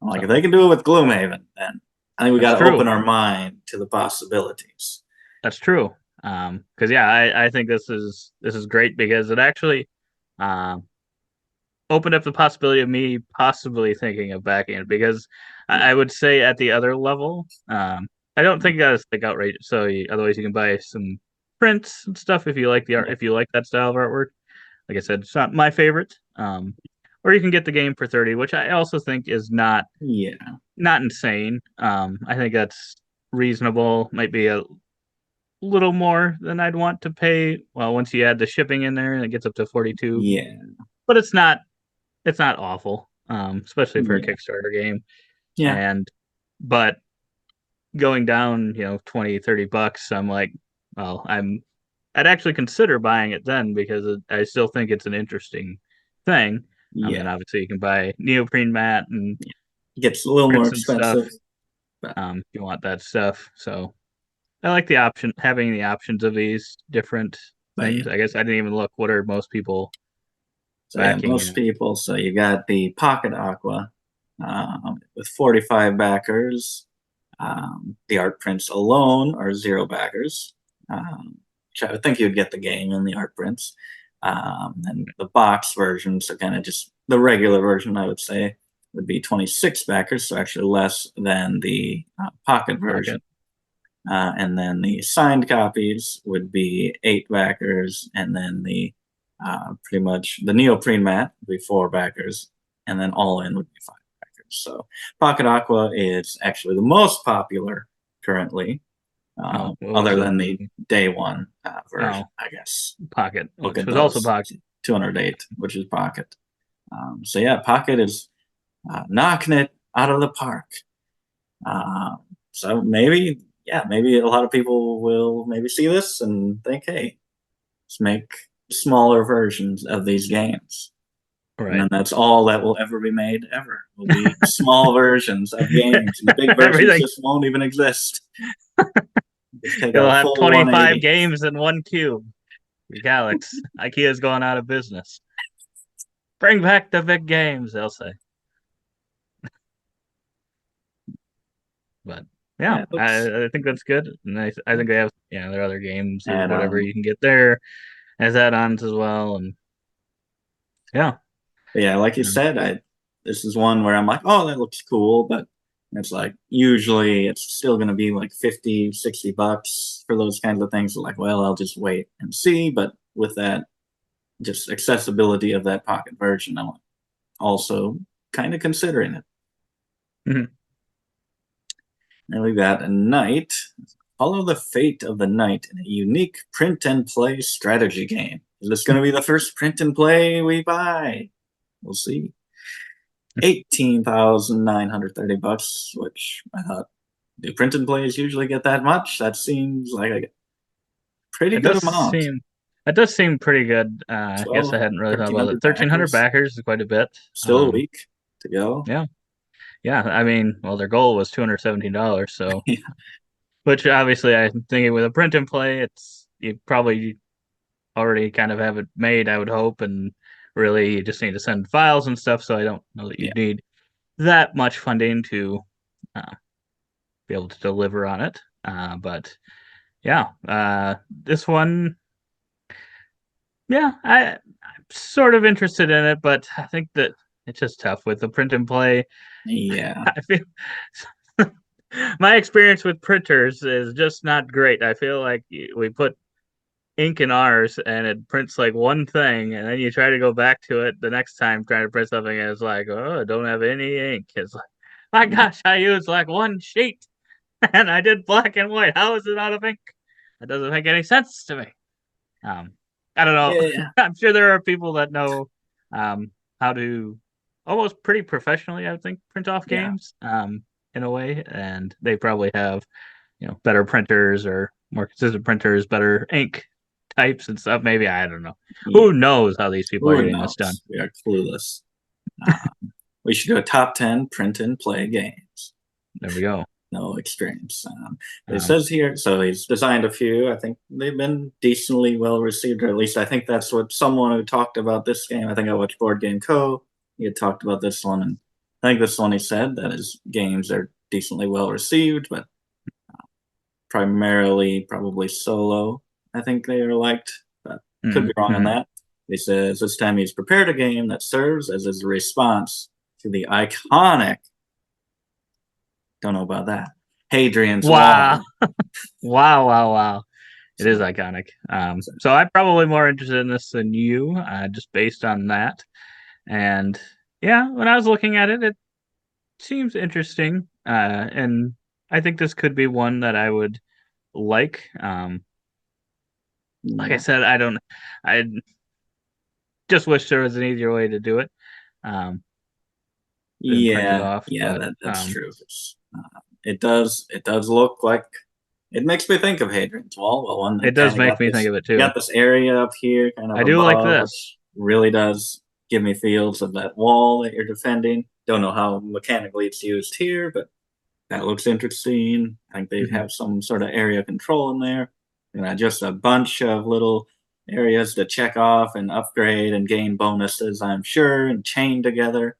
[SPEAKER 3] I'm like, if they
[SPEAKER 2] something.
[SPEAKER 3] can do it with Gloomhaven, then I think we
[SPEAKER 2] That's
[SPEAKER 3] got to
[SPEAKER 2] true.
[SPEAKER 3] open our mind to the possibilities.
[SPEAKER 2] That's true. Because yeah, I think this is great because it actually um opened up the possibility of me possibly thinking of backing it because
[SPEAKER 3] Yeah,
[SPEAKER 2] I would say at the other level, I don't think that's like outrageous. So otherwise, you can buy some prints and stuff if you like the art,
[SPEAKER 3] yeah,
[SPEAKER 2] if you like that style of artwork. Like I said, it's not my favorite. Or you can get the game for 30, which I also think is
[SPEAKER 3] yeah,
[SPEAKER 2] not insane. I think that's reasonable. Might be a little more than I'd want to pay. Well, once you add the shipping in there, and it gets up to 42,
[SPEAKER 3] yeah,
[SPEAKER 2] but it's not awful, especially for a
[SPEAKER 3] yeah,
[SPEAKER 2] Kickstarter game.
[SPEAKER 3] yeah,
[SPEAKER 2] And but going down, 20, $30, I'm like, well, I'd actually consider buying it then because I still think it's an interesting thing.
[SPEAKER 3] yeah.
[SPEAKER 2] Then obviously you can buy neoprene mat and
[SPEAKER 3] It gets a little more
[SPEAKER 2] prints and stuff,
[SPEAKER 3] expensive, but
[SPEAKER 2] if you want that stuff. So I like the option, having the options of these different
[SPEAKER 3] yeah.
[SPEAKER 2] things. I guess I didn't even look what are most people
[SPEAKER 3] So yeah,
[SPEAKER 2] backing
[SPEAKER 3] most
[SPEAKER 2] it.
[SPEAKER 3] people. So you got the Pocket Aqua with 45 backers. The art prints alone are zero backers. Which I would think you'd get the game and the art prints. And the box version, so kind of just the regular version, I would say, would be 26 backers, so actually less than the pocket version.
[SPEAKER 2] Pocket.
[SPEAKER 3] And then the signed copies would be 8 backers, and then the pretty much the neoprene mat would be 4 backers, and then all in would be 5 backers. So Pocket Aqua is actually the most popular currently,
[SPEAKER 2] Oh, what was
[SPEAKER 3] other
[SPEAKER 2] the
[SPEAKER 3] than the day one version,
[SPEAKER 2] oh
[SPEAKER 3] I guess.
[SPEAKER 2] pocket,
[SPEAKER 3] Look
[SPEAKER 2] which
[SPEAKER 3] at
[SPEAKER 2] was also
[SPEAKER 3] those
[SPEAKER 2] pocket.
[SPEAKER 3] 208, which is Pocket. So yeah, Pocket is knocking it out of the park. Uh, so maybe, yeah, maybe a lot of people will maybe see this and think, hey, let's make smaller versions of these games. And
[SPEAKER 2] Right.
[SPEAKER 3] then that's all that will ever be made ever. Will be small versions of games. And the big versions
[SPEAKER 2] Everything.
[SPEAKER 3] just won't even exist. Just take
[SPEAKER 2] You'll
[SPEAKER 3] a
[SPEAKER 2] have
[SPEAKER 3] full
[SPEAKER 2] 25
[SPEAKER 3] 180.
[SPEAKER 2] games in one cube. Alex, IKEA's going out of business. Bring back the big games, they'll say. But yeah,
[SPEAKER 3] Yeah, it looks
[SPEAKER 2] I think that's good. And I think they have, there are other games or
[SPEAKER 3] add
[SPEAKER 2] whatever
[SPEAKER 3] on.
[SPEAKER 2] you can get there as add-ons as well. And yeah,
[SPEAKER 3] But yeah, like you
[SPEAKER 2] um,
[SPEAKER 3] said, I this is one where I'm like, oh, that looks cool, but it's like usually it's still going to be like 50, 60 bucks for those kinds of things. Like, well, I'll just wait and see. But with that, just accessibility of that pocket version, I'm also kind of considering it.
[SPEAKER 2] Mhm.
[SPEAKER 3] Nearly that. A knight. Follow the fate of the knight in a unique print and play strategy game. Is this going to be the first print and play we buy? We'll see. 18,930 bucks, which I thought, do print and plays usually get that much? That seems like a pretty
[SPEAKER 2] It
[SPEAKER 3] good
[SPEAKER 2] does
[SPEAKER 3] amount.
[SPEAKER 2] seem it does seem pretty good. I guess
[SPEAKER 3] 12,
[SPEAKER 2] I hadn't really thought about it.
[SPEAKER 3] 1,300
[SPEAKER 2] 1,300
[SPEAKER 3] backers.
[SPEAKER 2] backers is quite a bit.
[SPEAKER 3] Still a week to go.
[SPEAKER 2] Yeah, yeah. I mean, well, their goal was $217, so
[SPEAKER 3] Yeah.
[SPEAKER 2] which obviously I'm thinking with a print and play, it's you probably already kind of have it made, I would hope, and really you just need to send files and stuff. So I don't know that
[SPEAKER 3] Yeah.
[SPEAKER 2] you'd need that much funding to be able to deliver on it. But yeah, this one, yeah, I'm sort of interested in it, but I think that it's just tough with the print and play.
[SPEAKER 3] Yeah.
[SPEAKER 2] I feel my experience with printers is just not great. I feel like we put ink in ours and it prints like one thing, and then you try to go back to it the next time trying to print something, and it's like, oh, I don't have any ink. It's like, my gosh, I used like one sheet and I did black and white. How is it out of ink? That doesn't make any sense to me. Um, I don't know.
[SPEAKER 3] Yeah.
[SPEAKER 2] I'm sure there are people that know how to almost pretty professionally, I think, print off
[SPEAKER 3] Yeah.
[SPEAKER 2] games in a way, and they probably have better printers or more consistent printers, better ink types and stuff. Maybe I don't know.
[SPEAKER 3] Yeah.
[SPEAKER 2] Who knows how these people are
[SPEAKER 3] Who
[SPEAKER 2] getting this done?
[SPEAKER 3] knows? We are clueless. We should do a top 10 print and play games.
[SPEAKER 2] There we go.
[SPEAKER 3] No experience. It says here, so he's designed a few. I think they've been decently well received, or at least I think that's what someone who talked about this game. I think I watched Board Game Co. He had talked about this one, and I think this one he said that his games are decently well received, but primarily probably solo. I think they are liked, but could be wrong on that. He says this time he's prepared a game that serves as his response to the iconic, don't know about that, Hadrian's
[SPEAKER 2] Wow.
[SPEAKER 3] Wall.
[SPEAKER 2] Wow. It is iconic. So I'm probably more interested in this than you, just based on that. And yeah, when I was looking at it, it seems interesting. And I think this could be one that I would like. Like I said, I just wish there was an easier way to do it. Than print it off.
[SPEAKER 3] Yeah,
[SPEAKER 2] But
[SPEAKER 3] that's true. It does look like, it makes me think of Hadrian's Wall. Well, one
[SPEAKER 2] it
[SPEAKER 3] that
[SPEAKER 2] does
[SPEAKER 3] kind of
[SPEAKER 2] make
[SPEAKER 3] got
[SPEAKER 2] me
[SPEAKER 3] this,
[SPEAKER 2] think of it too.
[SPEAKER 3] got this area up here, kind of
[SPEAKER 2] I do like
[SPEAKER 3] above,
[SPEAKER 2] this.
[SPEAKER 3] which really does give me feels of that wall that you're defending. Don't know how mechanically it's used here, but that looks interesting. I think they have some sort of area control in there, and just a bunch of little areas to check off and upgrade and gain bonuses, I'm sure, and chain together.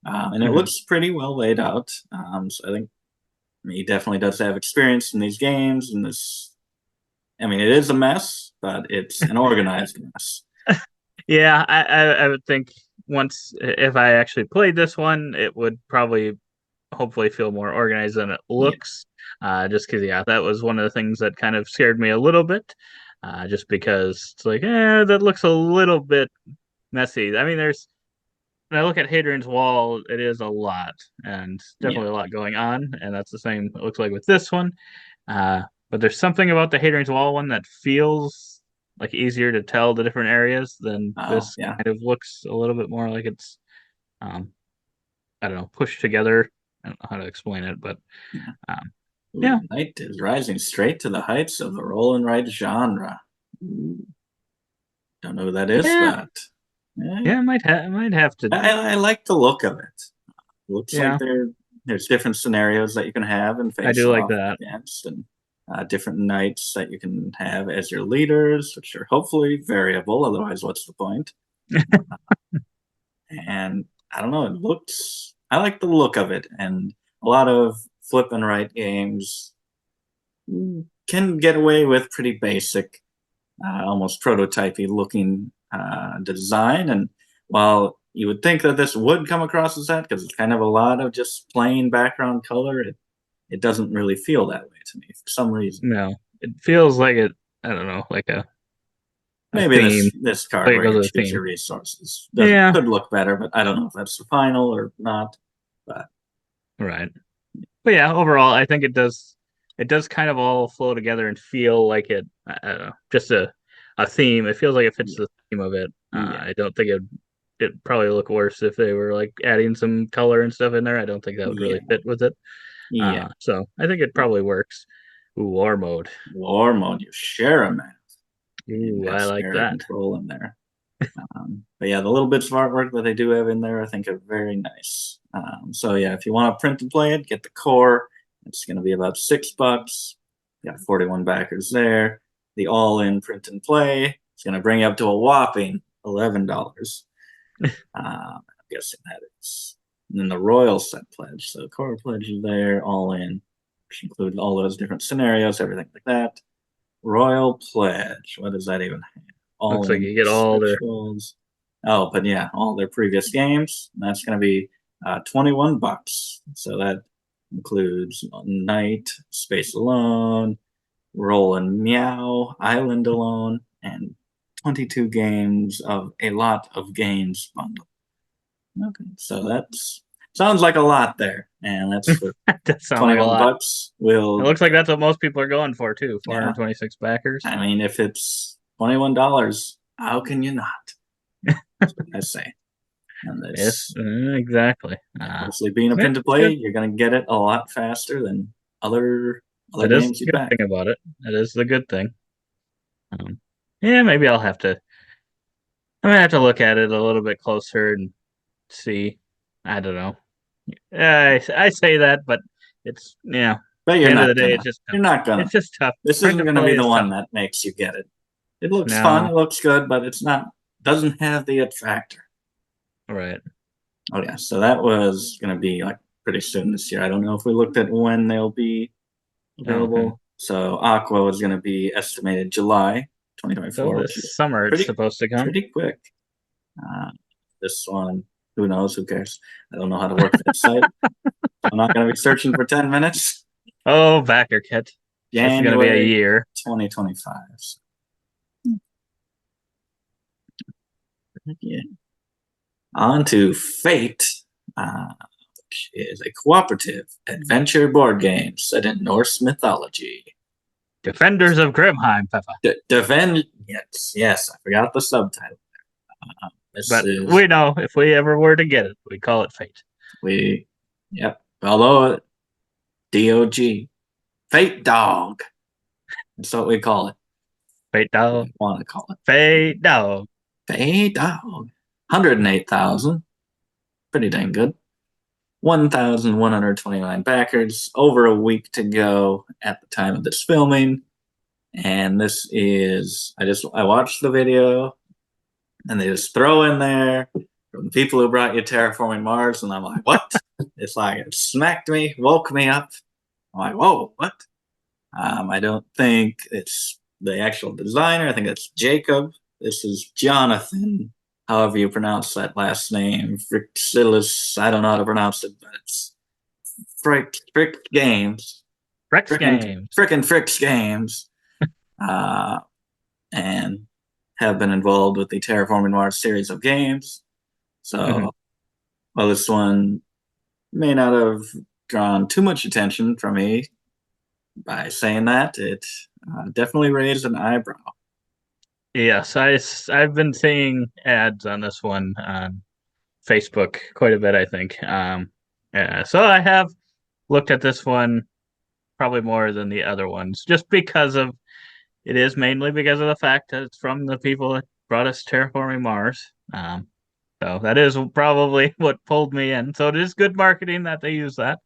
[SPEAKER 3] And it looks pretty well laid out. So I think he definitely does have experience in these games. And this, I mean, it is a mess, but it's an organized mess.
[SPEAKER 2] Yeah, I would think once if I actually played this one, it would probably hopefully feel more organized than it looks. Just because that was one of the things that kind of scared me a little bit. Just because it's like, that looks a little bit messy. I mean, when I look at Hadrian's Wall, it is a lot, and definitely a lot going on, and that's the same it looks like with this one. But there's something about the Hadrian's Wall one that feels like easier to tell the different areas than this kind of looks a little bit more like it's, I don't know, pushed together. I don't know how to explain it, but yeah.
[SPEAKER 3] Knight is rising straight to the heights of the roll and write genre. Don't know who that is, but
[SPEAKER 2] I might have to.
[SPEAKER 3] I like the look of it. Looks like
[SPEAKER 2] Yeah.
[SPEAKER 3] there's different scenarios that you can have and face
[SPEAKER 2] I do like
[SPEAKER 3] off
[SPEAKER 2] that.
[SPEAKER 3] against, and different knights that you can have as your leaders, which are hopefully variable. Otherwise, what's the point? And I don't know. I like the look of it, and a lot of flip and write games can get away with pretty basic, almost prototypey looking design. And while you would think that this would come across as that because it's kind of a lot of just plain background color. It doesn't really feel that way to me for some reason.
[SPEAKER 2] No, it feels like it. I don't know, like a
[SPEAKER 3] Maybe
[SPEAKER 2] theme.
[SPEAKER 3] this card
[SPEAKER 2] Like it
[SPEAKER 3] where
[SPEAKER 2] goes
[SPEAKER 3] you
[SPEAKER 2] with a
[SPEAKER 3] choose
[SPEAKER 2] theme.
[SPEAKER 3] your resources
[SPEAKER 2] Yeah.
[SPEAKER 3] could look better, but I don't know if that's the final or not. But
[SPEAKER 2] Right. But yeah, overall, I think it does. It does kind of all flow together and feel like it. I don't know, just a theme. It feels like it fits
[SPEAKER 3] yeah,
[SPEAKER 2] the theme of it.
[SPEAKER 3] yeah,
[SPEAKER 2] I don't think it'd probably look worse if they were like adding some color and stuff in there. I don't think that would really
[SPEAKER 3] yeah,
[SPEAKER 2] fit with it.
[SPEAKER 3] yeah.
[SPEAKER 2] So I think it probably works. Ooh, war mode.
[SPEAKER 3] War mode, you share a map. You
[SPEAKER 2] Ooh,
[SPEAKER 3] have
[SPEAKER 2] I
[SPEAKER 3] some
[SPEAKER 2] like
[SPEAKER 3] area
[SPEAKER 2] that.
[SPEAKER 3] control in there. But yeah, the little bits of artwork that they do have in there, I think, are very nice. So yeah, if you want to print and play it, get the core. It's going to be about $6. Got 41 backers there. The all-in print and play is going to bring you up to a whopping $11. I'm guessing that is. And then the Royal Set Pledge. So core pledge is there, all in, which includes all those different scenarios, everything like that. Royal Pledge. What does that even have? All
[SPEAKER 2] Looks like
[SPEAKER 3] in
[SPEAKER 2] you get all their.
[SPEAKER 3] rituals. Oh, but yeah, all their previous games. That's going to be $21. So that includes Night, Space Alone, Roll and Meow, Island Alone, and 22 games of a lot of games bundle. Okay, so that's sounds like a lot there, and that's for
[SPEAKER 2] That does sound like a
[SPEAKER 3] 21
[SPEAKER 2] lot.
[SPEAKER 3] bucks.
[SPEAKER 2] It looks like that's what most people are going for too.
[SPEAKER 3] Yeah,
[SPEAKER 2] 426 backers.
[SPEAKER 3] I mean, if it's $21, how can you not? That's what I say. And
[SPEAKER 2] Yes,
[SPEAKER 3] this,
[SPEAKER 2] exactly.
[SPEAKER 3] obviously, being a
[SPEAKER 2] Yeah,
[SPEAKER 3] print to
[SPEAKER 2] it's
[SPEAKER 3] play,
[SPEAKER 2] good.
[SPEAKER 3] you're going to get it a lot faster than other
[SPEAKER 2] That is
[SPEAKER 3] games you
[SPEAKER 2] the good
[SPEAKER 3] back.
[SPEAKER 2] thing about it. That is the good thing. Um, yeah, maybe I'll have to. I'm gonna have to look at it a little bit closer and see. I don't know. I say that, but it's yeah. At
[SPEAKER 3] But
[SPEAKER 2] the
[SPEAKER 3] you're
[SPEAKER 2] end of the
[SPEAKER 3] not
[SPEAKER 2] day,
[SPEAKER 3] gonna.
[SPEAKER 2] it's just tough.
[SPEAKER 3] You're not
[SPEAKER 2] It's
[SPEAKER 3] gonna.
[SPEAKER 2] just tough.
[SPEAKER 3] This
[SPEAKER 2] Print
[SPEAKER 3] isn't
[SPEAKER 2] to
[SPEAKER 3] going to
[SPEAKER 2] play
[SPEAKER 3] be the
[SPEAKER 2] is
[SPEAKER 3] one
[SPEAKER 2] tough.
[SPEAKER 3] that makes you get it. It looks fun.
[SPEAKER 2] No,
[SPEAKER 3] It looks good, but it's not. Doesn't have the it factor.
[SPEAKER 2] right.
[SPEAKER 3] Oh yeah, so that was going to be like pretty soon this year. I don't know if we looked at when they'll be
[SPEAKER 2] Okay.
[SPEAKER 3] available. So Aqua was going to be estimated July
[SPEAKER 2] So
[SPEAKER 3] 2024, which
[SPEAKER 2] this
[SPEAKER 3] is
[SPEAKER 2] summer it's
[SPEAKER 3] pretty
[SPEAKER 2] supposed to come.
[SPEAKER 3] pretty quick. Uh, this one, who knows? Who cares? I don't know how to work that site. I'm not going to be searching for 10 minutes.
[SPEAKER 2] Oh, backer kit. It's gonna be a
[SPEAKER 3] January
[SPEAKER 2] year.
[SPEAKER 3] 2025. Yeah. On to Fate, which is a cooperative adventure board game set in Norse mythology.
[SPEAKER 2] Defenders of Grimheim, Peppa.
[SPEAKER 3] Defend. Yes, I forgot the subtitle. This
[SPEAKER 2] But
[SPEAKER 3] is
[SPEAKER 2] we know if we ever were to get it, we call it fate.
[SPEAKER 3] yep. Although DOG, Fate Dog. That's what we call it.
[SPEAKER 2] Fate dog.
[SPEAKER 3] We want to call it
[SPEAKER 2] Fate dog.
[SPEAKER 3] Fate Dog. 108,000. Pretty dang good. 1,129 backers. Over a week to go at the time of this filming. And this is I watched the video and they just throw in there from the people who brought you Terraforming Mars, and I'm like, what? It's like it smacked me, woke me up. I'm like, whoa, what? I don't think it's the actual designer. I think it's Jacob. This is Jonathan, however you pronounce that last name. Frixilis, I don't know how to pronounce it, but it's Frick Games.
[SPEAKER 2] Rex Games.
[SPEAKER 3] Frickin' Fricks Games. Uh, and have been involved with the Terraforming Mars series of games. So, well, this one may not have drawn too much attention from me by saying that. It definitely raised an eyebrow.
[SPEAKER 2] Yes, I've been seeing ads on this one on Facebook quite a bit, I think. Yeah, so I have looked at this one probably more than the other ones, just because of it is mainly because of the fact that it's from the people that brought us Terraforming Mars. So that is probably what pulled me in. So it is good marketing that they use that.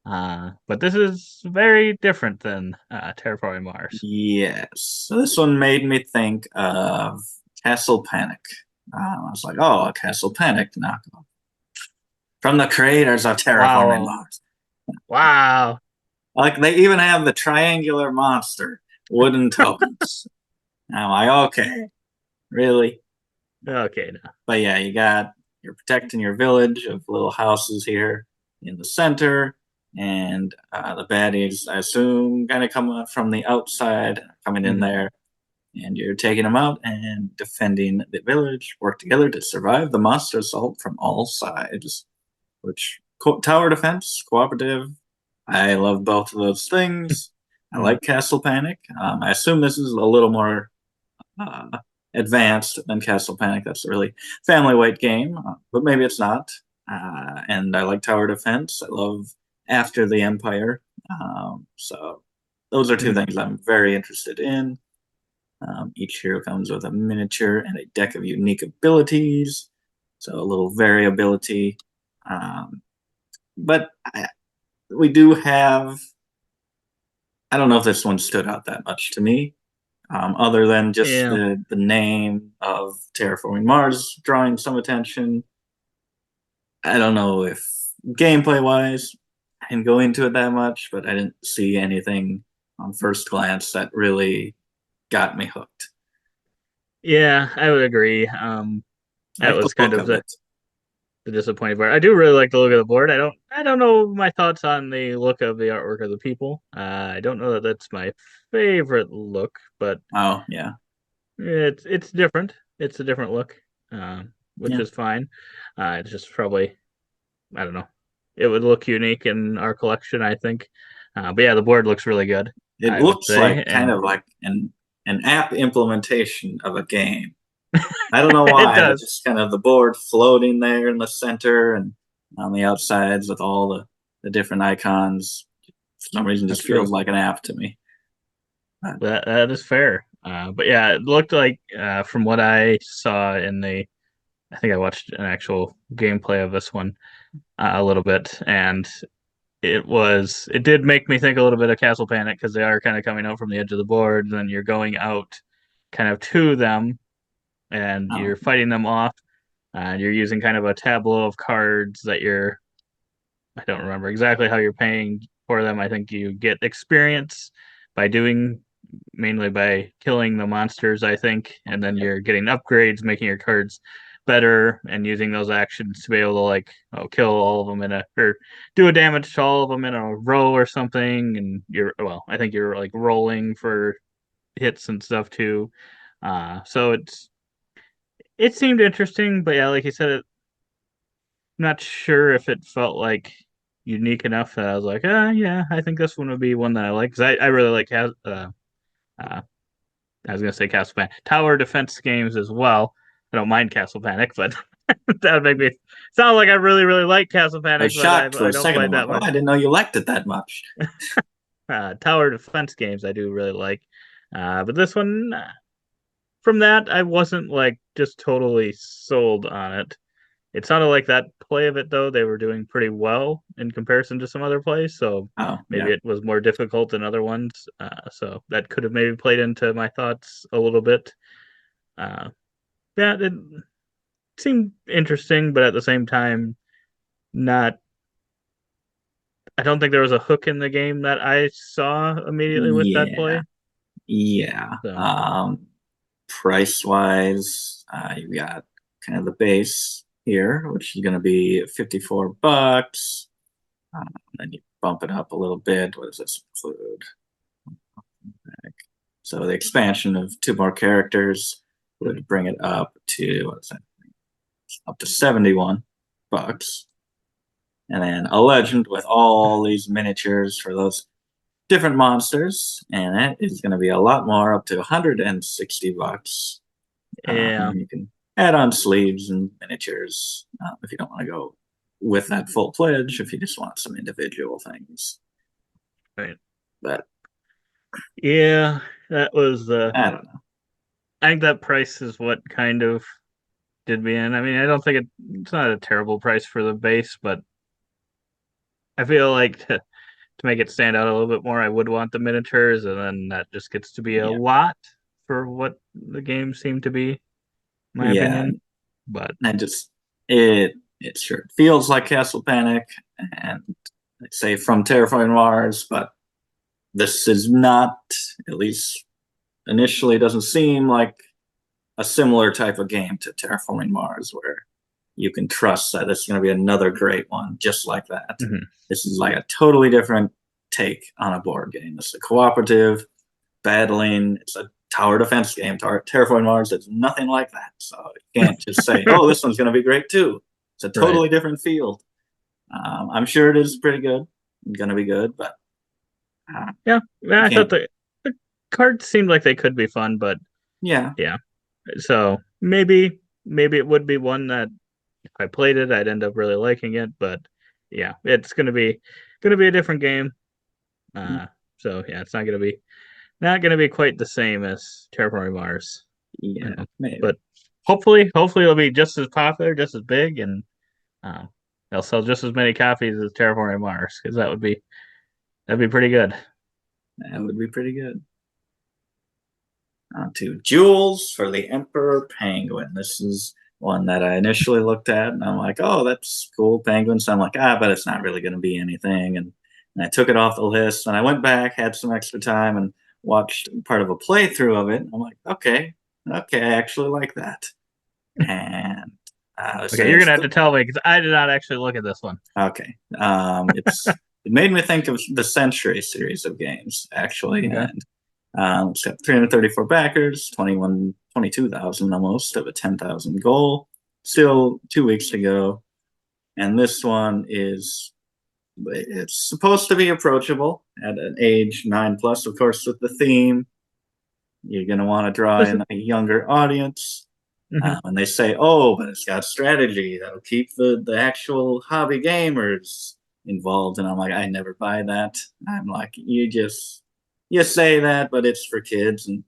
[SPEAKER 2] But this is very different than Terraforming Mars.
[SPEAKER 3] Yes. So this one made me think of Castle Panic. I was like, oh, a Castle Panic knockoff. From the creators of Terraforming
[SPEAKER 2] Wow.
[SPEAKER 3] Mars.
[SPEAKER 2] Wow.
[SPEAKER 3] Like, they even have the triangular monster wooden tokens. I'm like, okay, really?
[SPEAKER 2] Okay, now.
[SPEAKER 3] But yeah, you got you're protecting your village of little houses here in the center, and the baddies, I assume, kind of come from the outside, coming in
[SPEAKER 2] Mhm.
[SPEAKER 3] there, and you're taking them out and defending the village. Work together to survive the monster assault from all sides. Which tower defense, cooperative. I love both of those things. I
[SPEAKER 2] Mhm.
[SPEAKER 3] like Castle Panic. I assume this is a little more uh, advanced than Castle Panic. That's a really family weight game, but maybe it's not. And I like tower defense. I love After the Empire. So those are two
[SPEAKER 2] Mhm.
[SPEAKER 3] things I'm very interested in. Each hero comes with a miniature and a deck of unique abilities, so a little variability. Um, but we do have. I don't know if this one stood out that much to me, other than just
[SPEAKER 2] Yeah.
[SPEAKER 3] the name of Terraforming Mars drawing some attention. I don't know if gameplay wise, I didn't go into it that much, but I didn't see anything on first glance that really got me hooked.
[SPEAKER 2] Yeah, I would agree.
[SPEAKER 3] I
[SPEAKER 2] That
[SPEAKER 3] like the
[SPEAKER 2] was kind
[SPEAKER 3] look
[SPEAKER 2] of
[SPEAKER 3] of it.
[SPEAKER 2] the disappointing part. I do really like the look of the board. I don't know my thoughts on the look of the artwork of the people. I don't know that that's my favorite look, but
[SPEAKER 3] Oh yeah,
[SPEAKER 2] it's different. It's a different look, which
[SPEAKER 3] yeah.
[SPEAKER 2] is fine. It's just probably I don't know. It would look unique in our collection, I think. But yeah, the board looks really good,
[SPEAKER 3] It
[SPEAKER 2] I would
[SPEAKER 3] looks
[SPEAKER 2] say,
[SPEAKER 3] like kind
[SPEAKER 2] and
[SPEAKER 3] of like an app implementation of a game. I don't know
[SPEAKER 2] it
[SPEAKER 3] why, but
[SPEAKER 2] does.
[SPEAKER 3] just kind of the board floating there in the center and on the outsides with all the different icons. For some reason,
[SPEAKER 2] That's
[SPEAKER 3] just
[SPEAKER 2] true.
[SPEAKER 3] feels like an app to me. But,
[SPEAKER 2] That is fair. But yeah, it looked like from what I saw I think I watched an actual gameplay of this one a little bit, and it did make me think a little bit of Castle Panic because they are kind of coming out from the edge of the board, and then you're going out kind of to them, and
[SPEAKER 3] oh,
[SPEAKER 2] you're fighting them off, and you're using kind of a tableau of cards that I don't remember exactly how you're paying for them. I think you get experience by doing mainly by killing the monsters, I think, and then you're getting upgrades, making your cards better, and using those actions to be able to kill all of them or do a damage to all of them in a row or something. And I think you're like rolling for hits and stuff too. So it seemed interesting, but yeah, like you said, not sure if it felt like unique enough that I was like, yeah, I think this one would be one that I like because I really like uh, I was gonna say Castle Panic tower defense games as well. I don't mind Castle Panic, but that would make me sound like I really like Castle
[SPEAKER 3] I was
[SPEAKER 2] Panic, but
[SPEAKER 3] shocked for
[SPEAKER 2] I
[SPEAKER 3] a
[SPEAKER 2] don't
[SPEAKER 3] second.
[SPEAKER 2] play
[SPEAKER 3] I'm like,
[SPEAKER 2] that
[SPEAKER 3] oh,
[SPEAKER 2] much.
[SPEAKER 3] I didn't know you liked it that much.
[SPEAKER 2] Tower defense games I do really like, but this one from that I wasn't like just totally sold on it. It sounded like that play of it though they were doing pretty well in comparison to some other plays, so
[SPEAKER 3] Oh,
[SPEAKER 2] maybe
[SPEAKER 3] yeah.
[SPEAKER 2] it was more difficult than other ones. So that could have maybe played into my thoughts a little bit. Uh, yeah, it seemed interesting, but at the same time, not. I don't think there was a hook in the game that I saw immediately with that
[SPEAKER 3] Yeah.
[SPEAKER 2] play.
[SPEAKER 3] Yeah.
[SPEAKER 2] So
[SPEAKER 3] Price wise, you've got kind of the base here, which is going to be $54. Then you bump it up a little bit. What does this include? So the expansion of two more characters would bring it up to what's that? Up to $71, and then a legend with all these miniatures for those different monsters, and that is going to be a lot more, up to $160.
[SPEAKER 2] yeah,
[SPEAKER 3] And you can add on sleeves and miniatures if you don't want to go with that full pledge. If you just want some individual things,
[SPEAKER 2] right.
[SPEAKER 3] but
[SPEAKER 2] Yeah, that was
[SPEAKER 3] I don't know.
[SPEAKER 2] I think that price is what kind of did me in. I mean, I don't think it's not a terrible price for the base, but I feel like to make it stand out a little bit more, I would want the miniatures, and then that just gets to be a
[SPEAKER 3] Yeah,
[SPEAKER 2] lot for what the game seemed to be, in my
[SPEAKER 3] yeah,
[SPEAKER 2] opinion. But
[SPEAKER 3] and just it sure feels like Castle Panic, and they say from Terraforming Mars, but this is not, at least initially, doesn't seem like a similar type of game to Terraforming Mars, where you can trust that this is going to be another great one, just like that.
[SPEAKER 2] Mhm.
[SPEAKER 3] This is like a totally different take on a board game. It's a cooperative, battling. It's a tower defense game. Terraforming Mars. It's nothing like that. So you can't just say, "Oh, this one's going to be great too." It's a
[SPEAKER 2] Right.
[SPEAKER 3] totally different field. I'm sure it is pretty good. Going to be good, but
[SPEAKER 2] Yeah,
[SPEAKER 3] you
[SPEAKER 2] I thought
[SPEAKER 3] can't.
[SPEAKER 2] the cards seemed like they could be fun, but
[SPEAKER 3] Yeah,
[SPEAKER 2] yeah. So maybe it would be one that if I played it, I'd end up really liking it. But yeah, it's gonna be a different game. Uh, so yeah, it's not gonna be quite the same as Terraforming Mars.
[SPEAKER 3] yeah, maybe.
[SPEAKER 2] But hopefully it'll be just as popular, just as big, and um, they'll sell just as many copies as Terraforming Mars because that'd be pretty good.
[SPEAKER 3] That would be pretty good. On to Jewels for the Emperor Penguin. This is one that I initially looked at, and I'm like, oh, that's cool, penguin. So I'm like, but it's not really going to be anything. And I took it off the list, and I went back, had some extra time, and watched part of a playthrough of it. I'm like, okay, I actually like that. And I
[SPEAKER 2] Okay,
[SPEAKER 3] say
[SPEAKER 2] you're
[SPEAKER 3] it's
[SPEAKER 2] gonna have to tell me because I did not actually look at this one.
[SPEAKER 3] okay. It made me think of the Century series of games, actually,
[SPEAKER 2] Okay.
[SPEAKER 3] and it's got 334 backers, 22,000 almost of a 10,000 goal. Still 2 weeks to go. And this one it's supposed to be approachable at an age 9+, of course, with the theme. You're going to want to draw
[SPEAKER 2] This is,
[SPEAKER 3] in a younger audience.
[SPEAKER 2] mhm.
[SPEAKER 3] And they say, oh, but it's got strategy that'll keep the actual hobby gamers involved. And I'm like, I never buy that. I'm like, you say that, but it's for kids. And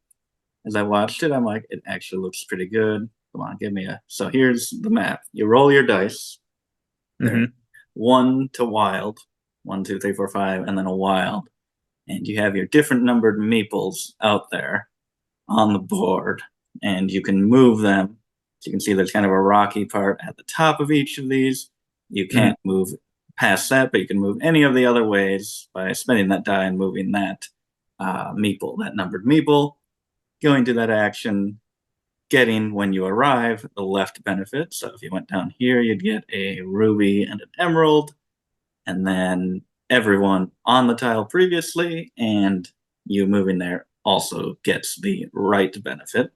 [SPEAKER 3] as I watched it, I'm like, it actually looks pretty good. Come on, give me a. So here's the map. You roll your dice. They're
[SPEAKER 2] Mhm.
[SPEAKER 3] 1 to wild, 1, 2, 3, 4, 5, and then a wild. And you have your different numbered meeples out there on the board, and you can move them. So you can see there's kind of a rocky part at the top of each of these. You
[SPEAKER 2] Mhm.
[SPEAKER 3] can't move past that, but you can move any of the other ways by spending that die and moving that meeple, that numbered meeple, going to that action, getting when you arrive the left benefit. So if you went down here, you'd get a ruby and an emerald, and then everyone on the tile previously and you moving there also gets the right benefit.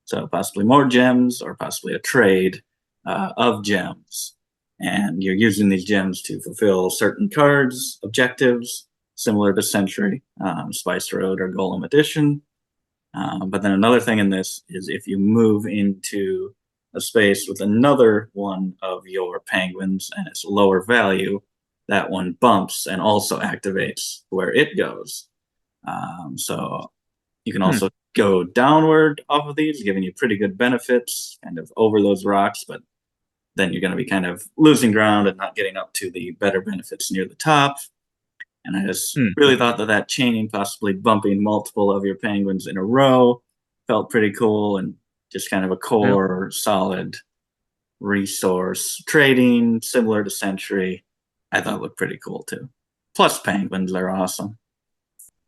[SPEAKER 3] So possibly more gems or possibly a trade of gems. And you're using these gems to fulfill certain cards, objectives, similar to Century, Spice Road, or Golem Edition. But then another thing in this is if you move into a space with another one of your penguins and it's lower value, that one bumps and also activates where it goes. So you can
[SPEAKER 2] Hmm.
[SPEAKER 3] also go downward off of these, giving you pretty good benefits, kind of over those rocks, but then you're going to be kind of losing ground and not getting up to the better benefits near the top. And I just
[SPEAKER 2] Hmm.
[SPEAKER 3] really thought that chaining, possibly bumping multiple of your penguins in a row, felt pretty cool and just kind of a
[SPEAKER 2] Yeah.
[SPEAKER 3] core, solid resource trading, similar to Century. I thought looked pretty cool too. Plus, penguins are awesome.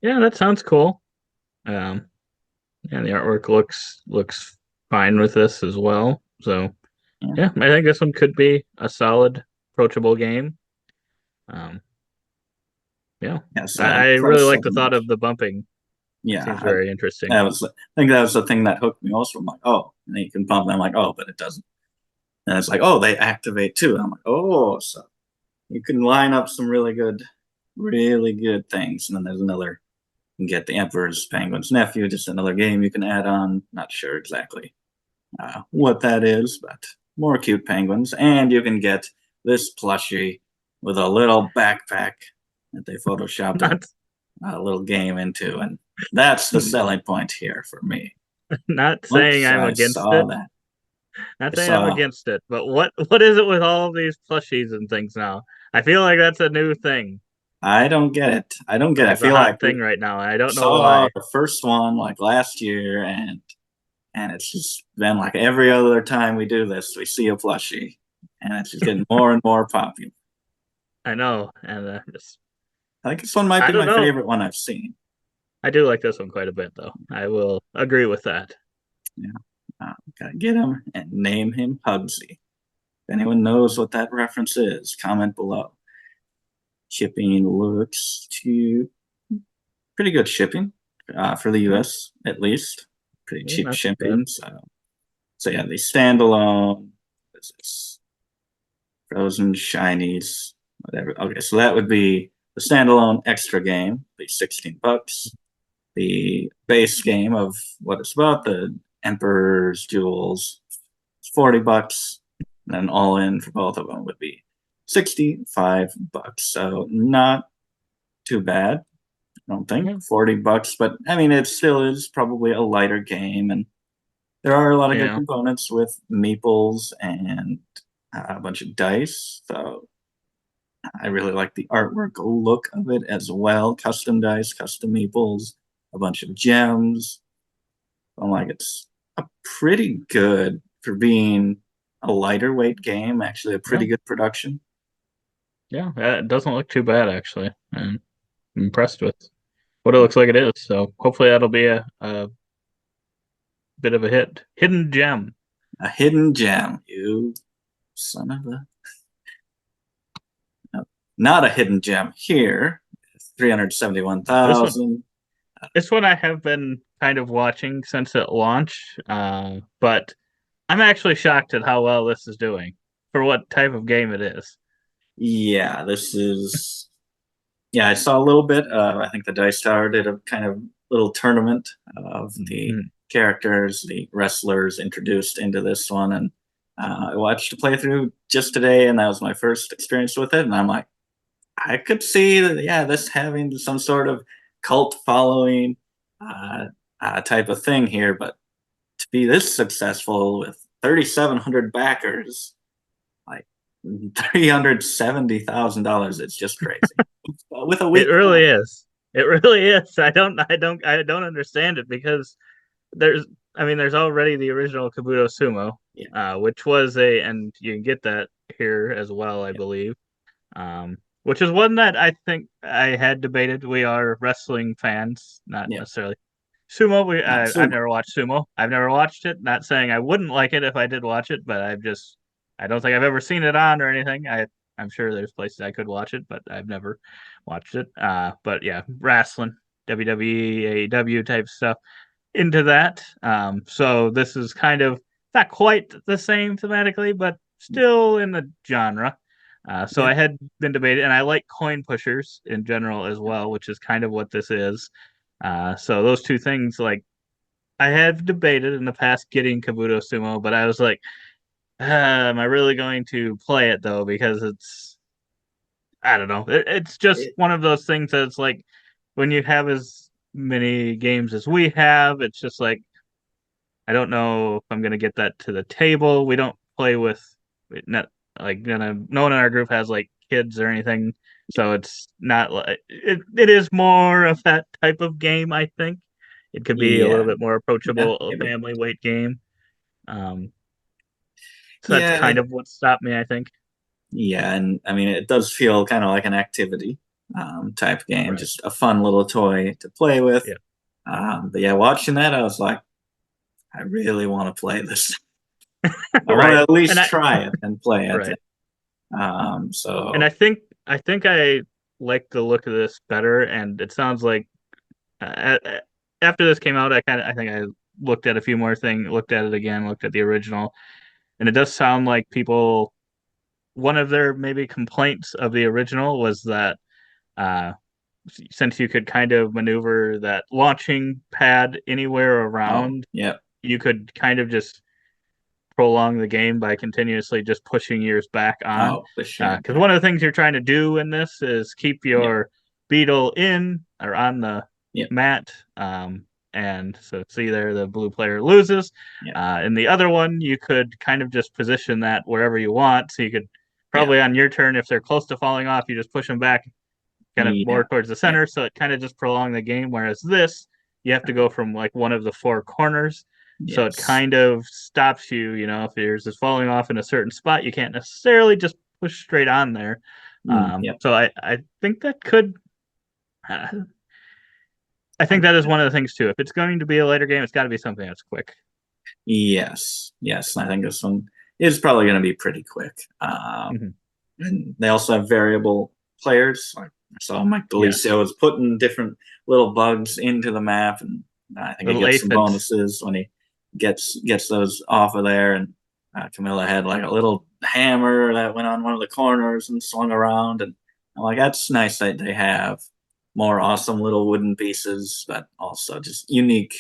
[SPEAKER 2] Yeah, that sounds cool. Um, yeah, the artwork looks fine with this as well. So
[SPEAKER 3] Yeah,
[SPEAKER 2] yeah, I think this one could be a solid, approachable game. Um, yeah,
[SPEAKER 3] yeah. So
[SPEAKER 2] I
[SPEAKER 3] I'll try
[SPEAKER 2] really like the
[SPEAKER 3] setting
[SPEAKER 2] thought
[SPEAKER 3] up.
[SPEAKER 2] of the bumping.
[SPEAKER 3] Yeah,
[SPEAKER 2] Seems very interesting.
[SPEAKER 3] I think that was the thing that hooked me most. I'm like, oh, and then you can pump. And I'm like, oh, but it doesn't. And it's like, oh, they activate too. And I'm like, oh, so you can line up some really good things. And then there's another. You can get the Emperor's Penguin's Nephew, just another game you can add on. Not sure exactly what that is, but more cute penguins. And you can get this plushie with a little backpack that they photoshopped
[SPEAKER 2] Not
[SPEAKER 3] a little game into. And that's the selling point here for me.
[SPEAKER 2] not saying
[SPEAKER 3] Once
[SPEAKER 2] I'm
[SPEAKER 3] I
[SPEAKER 2] against
[SPEAKER 3] saw
[SPEAKER 2] it.
[SPEAKER 3] that,
[SPEAKER 2] Not
[SPEAKER 3] I
[SPEAKER 2] saying I'm
[SPEAKER 3] saw,
[SPEAKER 2] against it, but what is it with all of these plushies and things now? I feel like that's a new thing.
[SPEAKER 3] I don't get it. I don't get it.
[SPEAKER 2] Like
[SPEAKER 3] I
[SPEAKER 2] it's a
[SPEAKER 3] feel
[SPEAKER 2] hot
[SPEAKER 3] like
[SPEAKER 2] thing right now. I don't know
[SPEAKER 3] saw
[SPEAKER 2] why.
[SPEAKER 3] the first one like last year, and it's just been like every other time we do this, we see a plushie, and it's just getting more and more popular.
[SPEAKER 2] I know, and
[SPEAKER 3] I think this one might
[SPEAKER 2] I
[SPEAKER 3] be
[SPEAKER 2] don't
[SPEAKER 3] my
[SPEAKER 2] know.
[SPEAKER 3] favorite one I've seen.
[SPEAKER 2] I do like this one quite a bit, though. I will agree with that.
[SPEAKER 3] Yeah, gotta get him and name him Hugsy. If anyone knows what that reference is, comment below. Shipping looks to pretty good shipping for the US, at least. Pretty
[SPEAKER 2] Yeah,
[SPEAKER 3] cheap
[SPEAKER 2] not too bad.
[SPEAKER 3] shipping. So yeah, the standalone. This is Frozen Shinies, whatever. Okay, so that would be the standalone extra game, be $16. The base game of what it's about, the Emperor's Jewels, $40. And then all in for both of them would be $65. So not too bad. I don't think
[SPEAKER 2] Yeah.
[SPEAKER 3] $40, but I mean it still is probably a lighter game, and there are a lot of good
[SPEAKER 2] Yeah.
[SPEAKER 3] components with meeples and a bunch of dice. So I really like the artwork look of it as well. Custom dice, custom meeples, a bunch of gems. I'm like, it's a pretty good for being a lighter weight game. Actually, a
[SPEAKER 2] Yeah.
[SPEAKER 3] pretty good production.
[SPEAKER 2] Yeah. It doesn't look too bad actually. I'm impressed with what it looks like it is. So hopefully that'll be a bit of a hit. Hidden gem.
[SPEAKER 3] A hidden gem, you son of a. No, not a hidden gem here.
[SPEAKER 2] This one
[SPEAKER 3] 371,000.
[SPEAKER 2] this one I have been kind of watching since it launched. But I'm actually shocked at how well this is doing for what type of game it is.
[SPEAKER 3] Yeah, this is. Yeah, I saw a little bit. I think the Dice Tower did a kind of little tournament of the
[SPEAKER 2] Mm.
[SPEAKER 3] characters, the wrestlers introduced into this one, and I watched a playthrough just today, and that was my first experience with it. And I'm like, I could see that, yeah, this having some sort of cult following uh, type of thing here, but to be this successful with 3,700 backers, like $370,000, it's just crazy. With a
[SPEAKER 2] It
[SPEAKER 3] week
[SPEAKER 2] really
[SPEAKER 3] left.
[SPEAKER 2] is. It really is. I don't understand it because there's I mean there's already the original Kabuto Sumo,
[SPEAKER 3] Yeah,
[SPEAKER 2] which was and you can get that here as well, I
[SPEAKER 3] yeah,
[SPEAKER 2] believe. Which is one that I think I had debated. We are wrestling fans, not
[SPEAKER 3] yeah.
[SPEAKER 2] necessarily sumo.
[SPEAKER 3] Not
[SPEAKER 2] I've
[SPEAKER 3] Sumo.
[SPEAKER 2] never watched sumo. I've never watched it. Not saying I wouldn't like it if I did watch it, but I don't think I've ever seen it on or anything. I'm sure there's places I could watch it, but I've never watched it. But yeah, wrestling, WWE, AEW type stuff into that. So this is kind of not quite the same thematically, but still in the genre. So
[SPEAKER 3] Yeah,
[SPEAKER 2] I had been debating, and I like coin pushers in general as well, which is kind of what this is. So those two things, like I have debated in the past getting Kabuto Sumo, but I was like, am I really going to play it though? Because I don't know. It's just
[SPEAKER 3] it,
[SPEAKER 2] one of those things that's like when you have as many games as we have, it's just like I don't know if I'm gonna get that to the table. We don't play with not like no one in our group has like kids or anything, so it's not like it is more of that type of game, I think. It could be a little
[SPEAKER 3] yeah,
[SPEAKER 2] bit more
[SPEAKER 3] yeah,
[SPEAKER 2] approachable, a
[SPEAKER 3] maybe.
[SPEAKER 2] family weight game. Um, so that's
[SPEAKER 3] Yeah,
[SPEAKER 2] kind of what stopped me, I think.
[SPEAKER 3] yeah, and I mean, it does feel kind of like an activity type game,
[SPEAKER 2] Right.
[SPEAKER 3] just a fun little toy to play with.
[SPEAKER 2] Yeah.
[SPEAKER 3] But yeah, watching that, I was like, I really want to play this. I want to
[SPEAKER 2] Right.
[SPEAKER 3] at
[SPEAKER 2] And
[SPEAKER 3] least
[SPEAKER 2] I
[SPEAKER 3] try it and play it.
[SPEAKER 2] right. And
[SPEAKER 3] So
[SPEAKER 2] I think I like the look of this better, and it sounds like after this came out, I think I looked at a few more things, looked at it again, looked at the original, and it does sound like people. One of their maybe complaints of the original was that uh, since you could kind of maneuver that launching pad anywhere
[SPEAKER 3] oh,
[SPEAKER 2] around,
[SPEAKER 3] yeah,
[SPEAKER 2] you could kind of just prolong the game by continuously just pushing yours back on.
[SPEAKER 3] oh, pushing it
[SPEAKER 2] Because
[SPEAKER 3] back.
[SPEAKER 2] one of the things you're trying to do in this is keep
[SPEAKER 3] Yeah,
[SPEAKER 2] your beetle in or on the
[SPEAKER 3] yeah,
[SPEAKER 2] mat. And so see there, the blue player loses.
[SPEAKER 3] yeah,
[SPEAKER 2] In the other one, you could kind of just position that wherever you want. So you could
[SPEAKER 3] yeah,
[SPEAKER 2] probably on your turn, if they're close to falling off, you just push them back kind of more
[SPEAKER 3] yeah,
[SPEAKER 2] towards the
[SPEAKER 3] yeah.
[SPEAKER 2] center. So it kind of just prolong the game. Whereas this, you have to go from like one of the four corners. So it
[SPEAKER 3] Yes.
[SPEAKER 2] kind of stops you, if yours is falling off in a certain spot, you can't necessarily just push straight on there.
[SPEAKER 3] Yep.
[SPEAKER 2] So I think that could, uh, I think
[SPEAKER 3] I,
[SPEAKER 2] that is one of the things too. If it's going to be a later game, it's got to be something that's quick.
[SPEAKER 3] yes. Yes. I think this one is probably going to be pretty quick.
[SPEAKER 2] Mhm.
[SPEAKER 3] And they also have variable players. Like I saw Mike
[SPEAKER 2] Yeah.
[SPEAKER 3] Delisio was putting different little bugs into the map, and I think he
[SPEAKER 2] Little
[SPEAKER 3] gets some
[SPEAKER 2] aphids.
[SPEAKER 3] bonuses when he gets those off of there. And Camilla had like a little hammer that went on one of the corners and swung around, and I'm like, that's nice that they have more awesome little wooden pieces, but also just unique.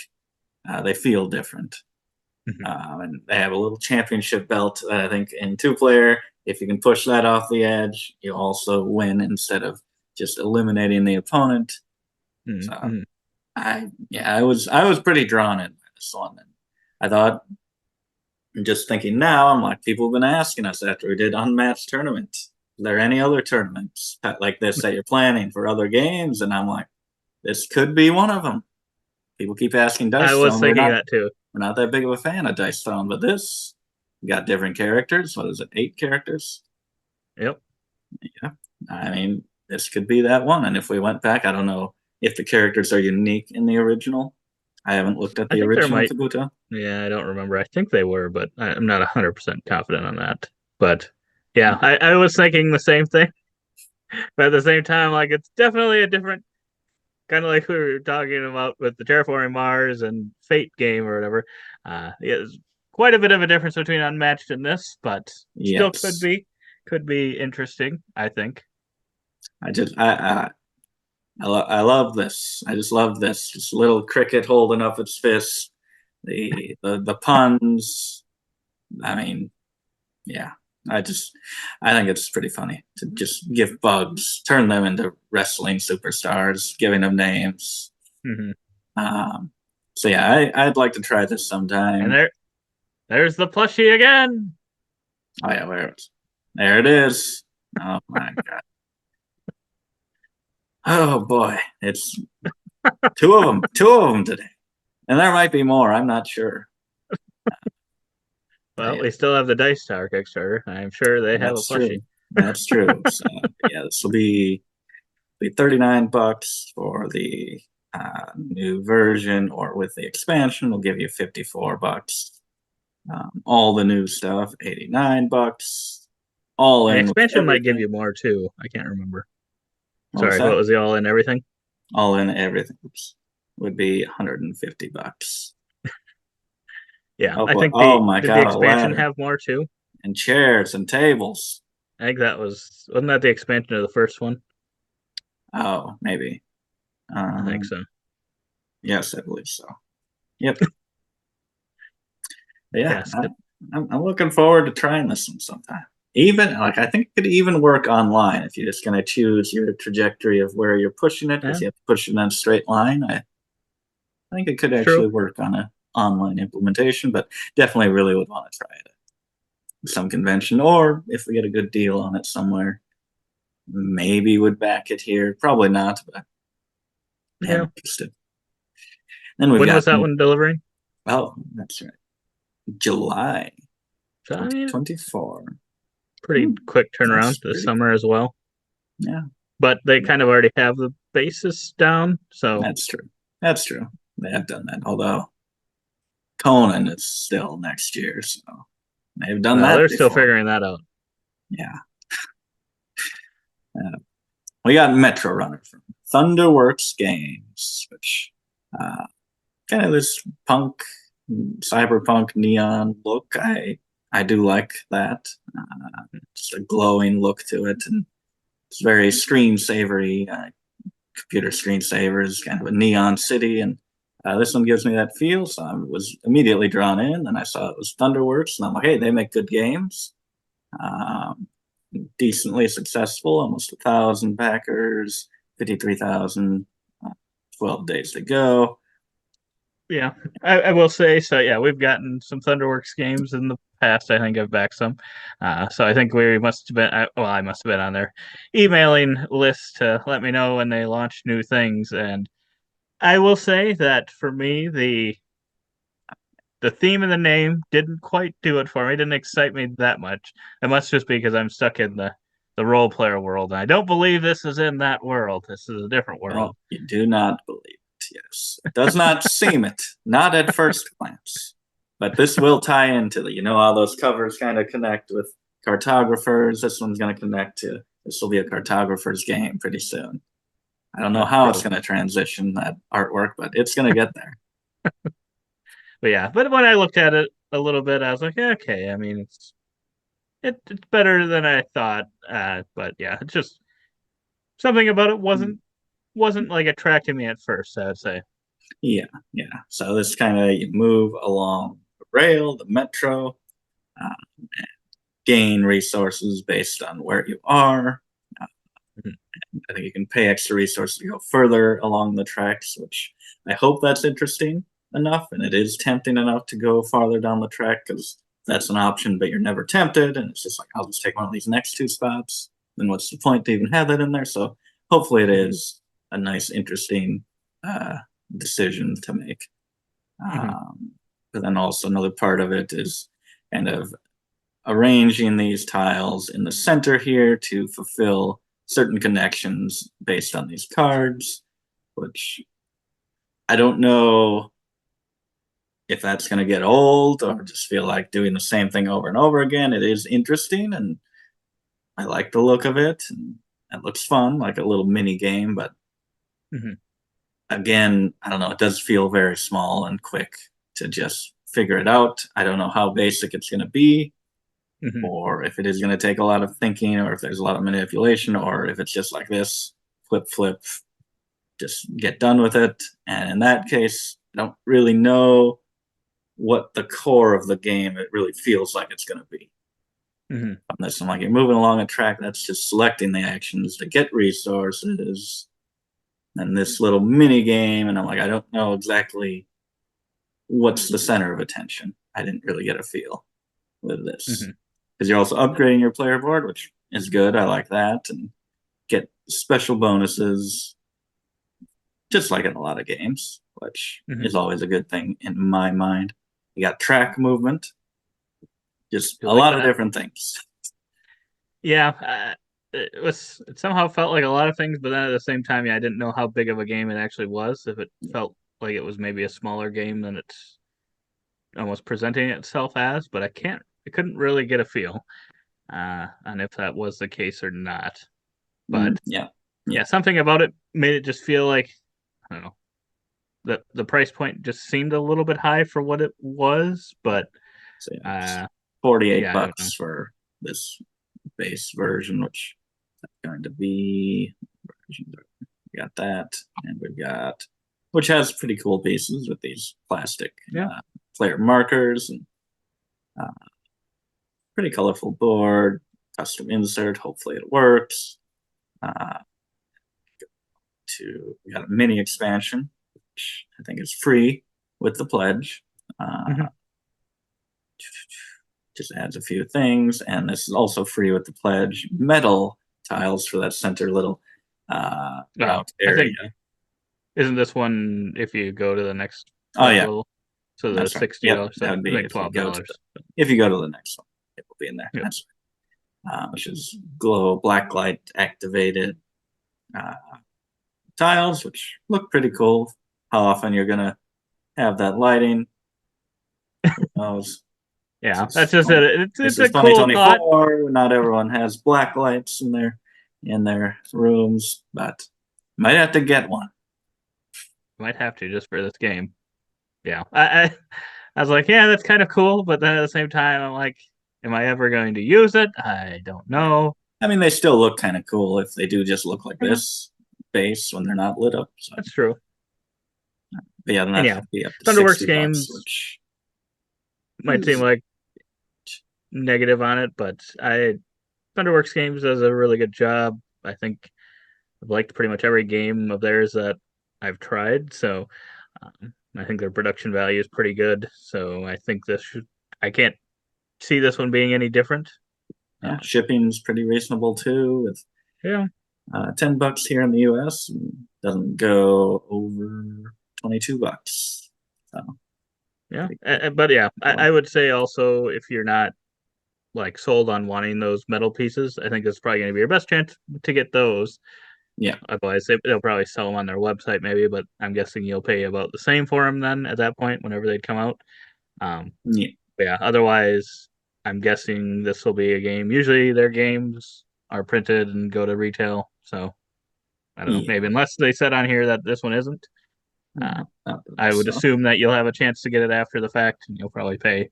[SPEAKER 3] They feel different.
[SPEAKER 2] Mhm.
[SPEAKER 3] And they have a little championship belt that I think in 2-player, if you can push that off the edge, you also win instead of just eliminating the opponent. So
[SPEAKER 2] Mhm.
[SPEAKER 3] I was pretty drawn in by this one. And I thought, just thinking now, I'm like, people have been asking us after we did unmatched tournaments. Are there any other tournaments like this that you're planning for other games? And I'm like, this could be one of them. People keep asking
[SPEAKER 2] I
[SPEAKER 3] Dice
[SPEAKER 2] was
[SPEAKER 3] Throne.
[SPEAKER 2] thinking that too.
[SPEAKER 3] We're not that big of a fan of Dice Throne, but this, we got different characters. What is it? 8 characters?
[SPEAKER 2] Yep.
[SPEAKER 3] Yeah. I mean, this could be that one. And if we went back, I don't know if the characters are unique in the original. I haven't looked at
[SPEAKER 2] I
[SPEAKER 3] the
[SPEAKER 2] think there
[SPEAKER 3] original
[SPEAKER 2] might.
[SPEAKER 3] Kabuto.
[SPEAKER 2] Yeah, I don't remember. I think they were, but I'm not 100% confident on that. But yeah, I was thinking the same thing. But at the same time, like it's definitely a different kind of like we were talking about with the Terraforming Mars and Fate game or whatever. Yeah, there's quite a bit of a difference between Unmatched and this, but still
[SPEAKER 3] Yes.
[SPEAKER 2] could be interesting, I think.
[SPEAKER 3] I just, I love this. I just love this. Just little cricket holding up its fist. The puns. I mean, yeah. I think it's pretty funny to just give bugs, turn them into wrestling superstars, giving them names.
[SPEAKER 2] Hmm.
[SPEAKER 3] Um, so yeah, I'd like to try this
[SPEAKER 2] And
[SPEAKER 3] sometime.
[SPEAKER 2] there's the plushie again.
[SPEAKER 3] Oh yeah, there it is. Oh my god. Oh boy, it's two of them today, and there might be more. I'm not sure.
[SPEAKER 2] Well,
[SPEAKER 3] Yeah,
[SPEAKER 2] we still have the Dice Tower Kickstarter. I'm sure they have a
[SPEAKER 3] that's
[SPEAKER 2] plushie.
[SPEAKER 3] true. That's true. So yeah, this will be $39 for the new version, or with the expansion, we'll give you $54. All the new stuff, $89. All
[SPEAKER 2] The
[SPEAKER 3] in with
[SPEAKER 2] expansion might give
[SPEAKER 3] everything.
[SPEAKER 2] you more too. I can't remember.
[SPEAKER 3] What was
[SPEAKER 2] Sorry, what
[SPEAKER 3] that?
[SPEAKER 2] was the all in everything?
[SPEAKER 3] All in everything would be $150.
[SPEAKER 2] Yeah,
[SPEAKER 3] Oh
[SPEAKER 2] I
[SPEAKER 3] boy!
[SPEAKER 2] think
[SPEAKER 3] Oh
[SPEAKER 2] the
[SPEAKER 3] my
[SPEAKER 2] did the
[SPEAKER 3] god! A
[SPEAKER 2] expansion
[SPEAKER 3] ladder
[SPEAKER 2] have more too?
[SPEAKER 3] and chairs and tables.
[SPEAKER 2] I think that wasn't that the expansion of the first one?
[SPEAKER 3] Oh, maybe.
[SPEAKER 2] I think
[SPEAKER 3] Um,
[SPEAKER 2] so.
[SPEAKER 3] yes, I believe so. Yep. But yeah,
[SPEAKER 2] Yes.
[SPEAKER 3] I'm looking forward to trying this one sometime. Even like I think it could even work online if you're just going to choose your trajectory of where you're pushing it.
[SPEAKER 2] Yeah,
[SPEAKER 3] If you have to push it in a straight line, I think it could
[SPEAKER 2] true.
[SPEAKER 3] actually work on an online implementation. But definitely really would want to try it at some convention, or if we get a good deal on it somewhere, maybe would back it here. Probably not, but I am
[SPEAKER 2] Yeah.
[SPEAKER 3] interested. Then we've
[SPEAKER 2] When
[SPEAKER 3] got,
[SPEAKER 2] was that one delivering?
[SPEAKER 3] oh, that's right, July
[SPEAKER 2] So I mean,
[SPEAKER 3] 2024.
[SPEAKER 2] pretty quick turnaround
[SPEAKER 3] That's
[SPEAKER 2] this
[SPEAKER 3] pretty,
[SPEAKER 2] summer as well.
[SPEAKER 3] yeah,
[SPEAKER 2] But they kind of already have the basis down, so
[SPEAKER 3] that's true. That's true. They have done that. Although Conan is still next year, so they've done
[SPEAKER 2] well,
[SPEAKER 3] that
[SPEAKER 2] they're still
[SPEAKER 3] before.
[SPEAKER 2] figuring that out.
[SPEAKER 3] Yeah. We got Metrorunner from Thunderworks Games, which uh, kind of this punk, cyberpunk neon look. I do like that. Just a glowing look to it, and it's very screensavery. Computer screensavers, kind of a neon city, and this one gives me that feel. So I was immediately drawn in, and I saw it was Thunderworks, and I'm like, hey, they make good games. Um, Decently successful, almost 1,000 backers, 53,000, 12 days to go.
[SPEAKER 2] Yeah, I will say so. Yeah, we've gotten some Thunderworks games in the past. I think I've backed some. So I think we must have been. Well, I must have been on their emailing list to let me know when they launch new things. And I will say that for me, the theme and the name didn't quite do it for me. It didn't excite me that much. It must just be because I'm stuck in the role player world. And I don't believe this is in that world. This is a different
[SPEAKER 3] Oh,
[SPEAKER 2] world.
[SPEAKER 3] you do not believe it. Yes, it does not seem it. Not at first glance, But this will tie into all those covers kind of connect with cartographers. This one's going to connect to. This will be a cartographer's game pretty soon. I don't know
[SPEAKER 2] That's
[SPEAKER 3] how
[SPEAKER 2] cool.
[SPEAKER 3] it's going to transition that artwork, but it's going to get there.
[SPEAKER 2] But yeah, but when I looked at it a little bit, I was like, yeah, okay. I mean, it's better than I thought. But yeah, it's just something about it wasn't like attracting me at first, I would say.
[SPEAKER 3] Yeah, yeah. So this kind of you move along the rail, the metro, and gain resources based on where you are.
[SPEAKER 2] Mhm.
[SPEAKER 3] I think you can pay extra resources to go further along the tracks, which I hope that's interesting enough, and it is tempting enough to go farther down the track because that's an option, but you're never tempted, and it's just like I'll just take one of these next two stops. Then what's the point to even have that in there? So hopefully it
[SPEAKER 2] Mhm.
[SPEAKER 3] is a nice, interesting uh, decision to make.
[SPEAKER 2] Mhm.
[SPEAKER 3] But then also another part of it is kind of arranging these tiles in the center here to fulfill certain connections based on these cards, which I don't know if that's going to get old or just feel like doing the same thing over and over again. It is interesting and I like the look of it. And it looks fun, like a little mini game, but
[SPEAKER 2] Mhm.
[SPEAKER 3] again, I don't know. It does feel very small and quick to just figure it out. I don't know how basic it's going to be,
[SPEAKER 2] Mhm.
[SPEAKER 3] or if it is going to take a lot of thinking, or if there's a lot of manipulation, or if it's just like this flip, flip, just get done with it. And in that case, I don't really know what the core of the game it really feels like it's going to be.
[SPEAKER 2] Mhm.
[SPEAKER 3] Unless I'm like you're moving along a track that's just selecting the actions to get resources and this little mini game, and I'm like, I don't know exactly what's the center of attention. I didn't really get a feel with this
[SPEAKER 2] Mhm.
[SPEAKER 3] because you're also upgrading your player board, which is good. I like that, and get special bonuses, just like in a lot of games, which
[SPEAKER 2] Mhm.
[SPEAKER 3] is always a good thing in my mind. You got track movement, just
[SPEAKER 2] You
[SPEAKER 3] a
[SPEAKER 2] like
[SPEAKER 3] lot of
[SPEAKER 2] that?
[SPEAKER 3] different things.
[SPEAKER 2] Yeah, it somehow felt like a lot of things, but then at the same time, yeah, I didn't know how big of a game it actually was. If it felt like it was maybe a smaller game than it's almost presenting itself as, but I couldn't really get a feel on if that was the case or not. But
[SPEAKER 3] Yeah,
[SPEAKER 2] yeah,
[SPEAKER 3] yeah.
[SPEAKER 2] something about it made it just feel like, I don't know, the price point just seemed a little bit high for what it was, but
[SPEAKER 3] So yeah, it's
[SPEAKER 2] uh
[SPEAKER 3] 48
[SPEAKER 2] yeah, I don't know.
[SPEAKER 3] bucks for this base version, which is going to be. We got that, and we've got, which has pretty cool pieces with these plastic
[SPEAKER 2] Yeah.
[SPEAKER 3] player markers and uh, pretty colorful board, custom insert. Hopefully it works. Uh, we got a mini expansion, which I think is free with the pledge. Uh,
[SPEAKER 2] Mhm.
[SPEAKER 3] just adds a few things, and this is also free with the pledge. Metal tiles for that center little
[SPEAKER 2] Oh,
[SPEAKER 3] route
[SPEAKER 2] I think
[SPEAKER 3] area.
[SPEAKER 2] isn't this one if you go to the next
[SPEAKER 3] Oh
[SPEAKER 2] like
[SPEAKER 3] yeah,
[SPEAKER 2] level? So the
[SPEAKER 3] that's right. Yep,
[SPEAKER 2] $60,
[SPEAKER 3] that
[SPEAKER 2] so
[SPEAKER 3] would
[SPEAKER 2] I
[SPEAKER 3] be
[SPEAKER 2] think
[SPEAKER 3] if you go to
[SPEAKER 2] $12.
[SPEAKER 3] the next one, it will be in there.
[SPEAKER 2] Yep.
[SPEAKER 3] That's which is glow blacklight activated uh, tiles, which look pretty cool. How often you're gonna have that lighting? Who knows?
[SPEAKER 2] Yeah,
[SPEAKER 3] This
[SPEAKER 2] that's
[SPEAKER 3] is
[SPEAKER 2] just
[SPEAKER 3] 20,
[SPEAKER 2] it.
[SPEAKER 3] this
[SPEAKER 2] It's
[SPEAKER 3] is
[SPEAKER 2] a cool thought.
[SPEAKER 3] 2024. Not everyone has black lights in their rooms, but might have to get one.
[SPEAKER 2] Might have to just for this game. Yeah, I was like, yeah, that's kind of cool, but then at the same time, I'm like, am I ever going to use it? I don't
[SPEAKER 3] Yeah.
[SPEAKER 2] know.
[SPEAKER 3] I mean, they still look kind of cool if they do just look like
[SPEAKER 2] Yeah,
[SPEAKER 3] this base when they're not lit up. So,
[SPEAKER 2] that's true.
[SPEAKER 3] but yeah, then
[SPEAKER 2] And
[SPEAKER 3] that's
[SPEAKER 2] yeah,
[SPEAKER 3] gonna be up to
[SPEAKER 2] Thunderworks
[SPEAKER 3] $60,
[SPEAKER 2] games
[SPEAKER 3] which
[SPEAKER 2] might seem
[SPEAKER 3] is
[SPEAKER 2] like negative on it, but I Thunderworks games does a really good job. I think I've liked pretty much every game of theirs that I've tried, so I think their production value is pretty good. So I think I can't see this one being any different.
[SPEAKER 3] yeah,
[SPEAKER 2] Uh,
[SPEAKER 3] shipping's pretty reasonable too. With
[SPEAKER 2] yeah,
[SPEAKER 3] $10 here in the U.S. Doesn't go over $22. So
[SPEAKER 2] yeah.
[SPEAKER 3] pretty good.
[SPEAKER 2] But yeah,
[SPEAKER 3] One.
[SPEAKER 2] I would say also if you're not like sold on wanting those metal pieces, I think it's probably going to be your best chance to get those.
[SPEAKER 3] Yeah,
[SPEAKER 2] Otherwise, they'll probably sell them on their website maybe, but I'm guessing you'll pay about the same for them then at that point whenever they come out.
[SPEAKER 3] Yeah.
[SPEAKER 2] But yeah, otherwise, I'm guessing this will be a game. Usually, their games are printed and go to retail, so I don't know.
[SPEAKER 3] Yeah.
[SPEAKER 2] Maybe unless they said on here that this one isn't, uh,
[SPEAKER 3] No, not that I
[SPEAKER 2] I would
[SPEAKER 3] saw.
[SPEAKER 2] assume that you'll have a chance to get it after the fact, and you'll probably pay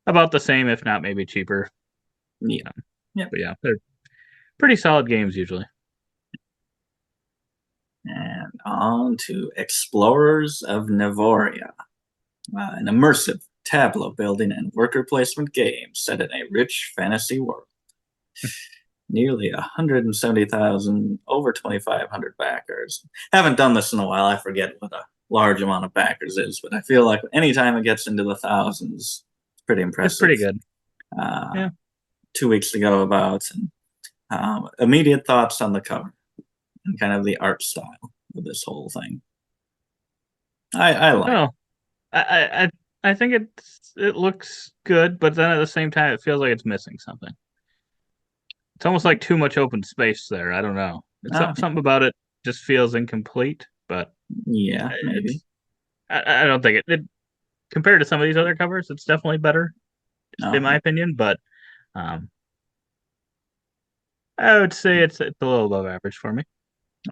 [SPEAKER 2] about the same, if not maybe cheaper.
[SPEAKER 3] Yeah.
[SPEAKER 2] Um,
[SPEAKER 3] Yep.
[SPEAKER 2] but yeah, they're pretty solid games usually.
[SPEAKER 3] And on to Explorers of Navoria, an immersive tableau building and worker placement game set in a rich fantasy world. Nearly 170,000, over 2,500 backers. Haven't done this in a while. I forget what a large amount of backers is, but I feel like anytime it gets into the thousands, it's pretty
[SPEAKER 2] It's
[SPEAKER 3] impressive.
[SPEAKER 2] pretty good.
[SPEAKER 3] Uh,
[SPEAKER 2] Yeah.
[SPEAKER 3] 2 weeks to go about. And, immediate thoughts on the cover and kind of the art style of this whole thing. I like.
[SPEAKER 2] Oh, I think it looks good, but then at the same time, it feels like it's missing something. It's almost like too much open space there. I don't know. It's
[SPEAKER 3] Uh,
[SPEAKER 2] something about it just feels incomplete, but
[SPEAKER 3] yeah, maybe.
[SPEAKER 2] it's I don't think it compared to some of these other covers, it's definitely better
[SPEAKER 3] Oh,
[SPEAKER 2] in my opinion. But um, I would say it's a little above average for me.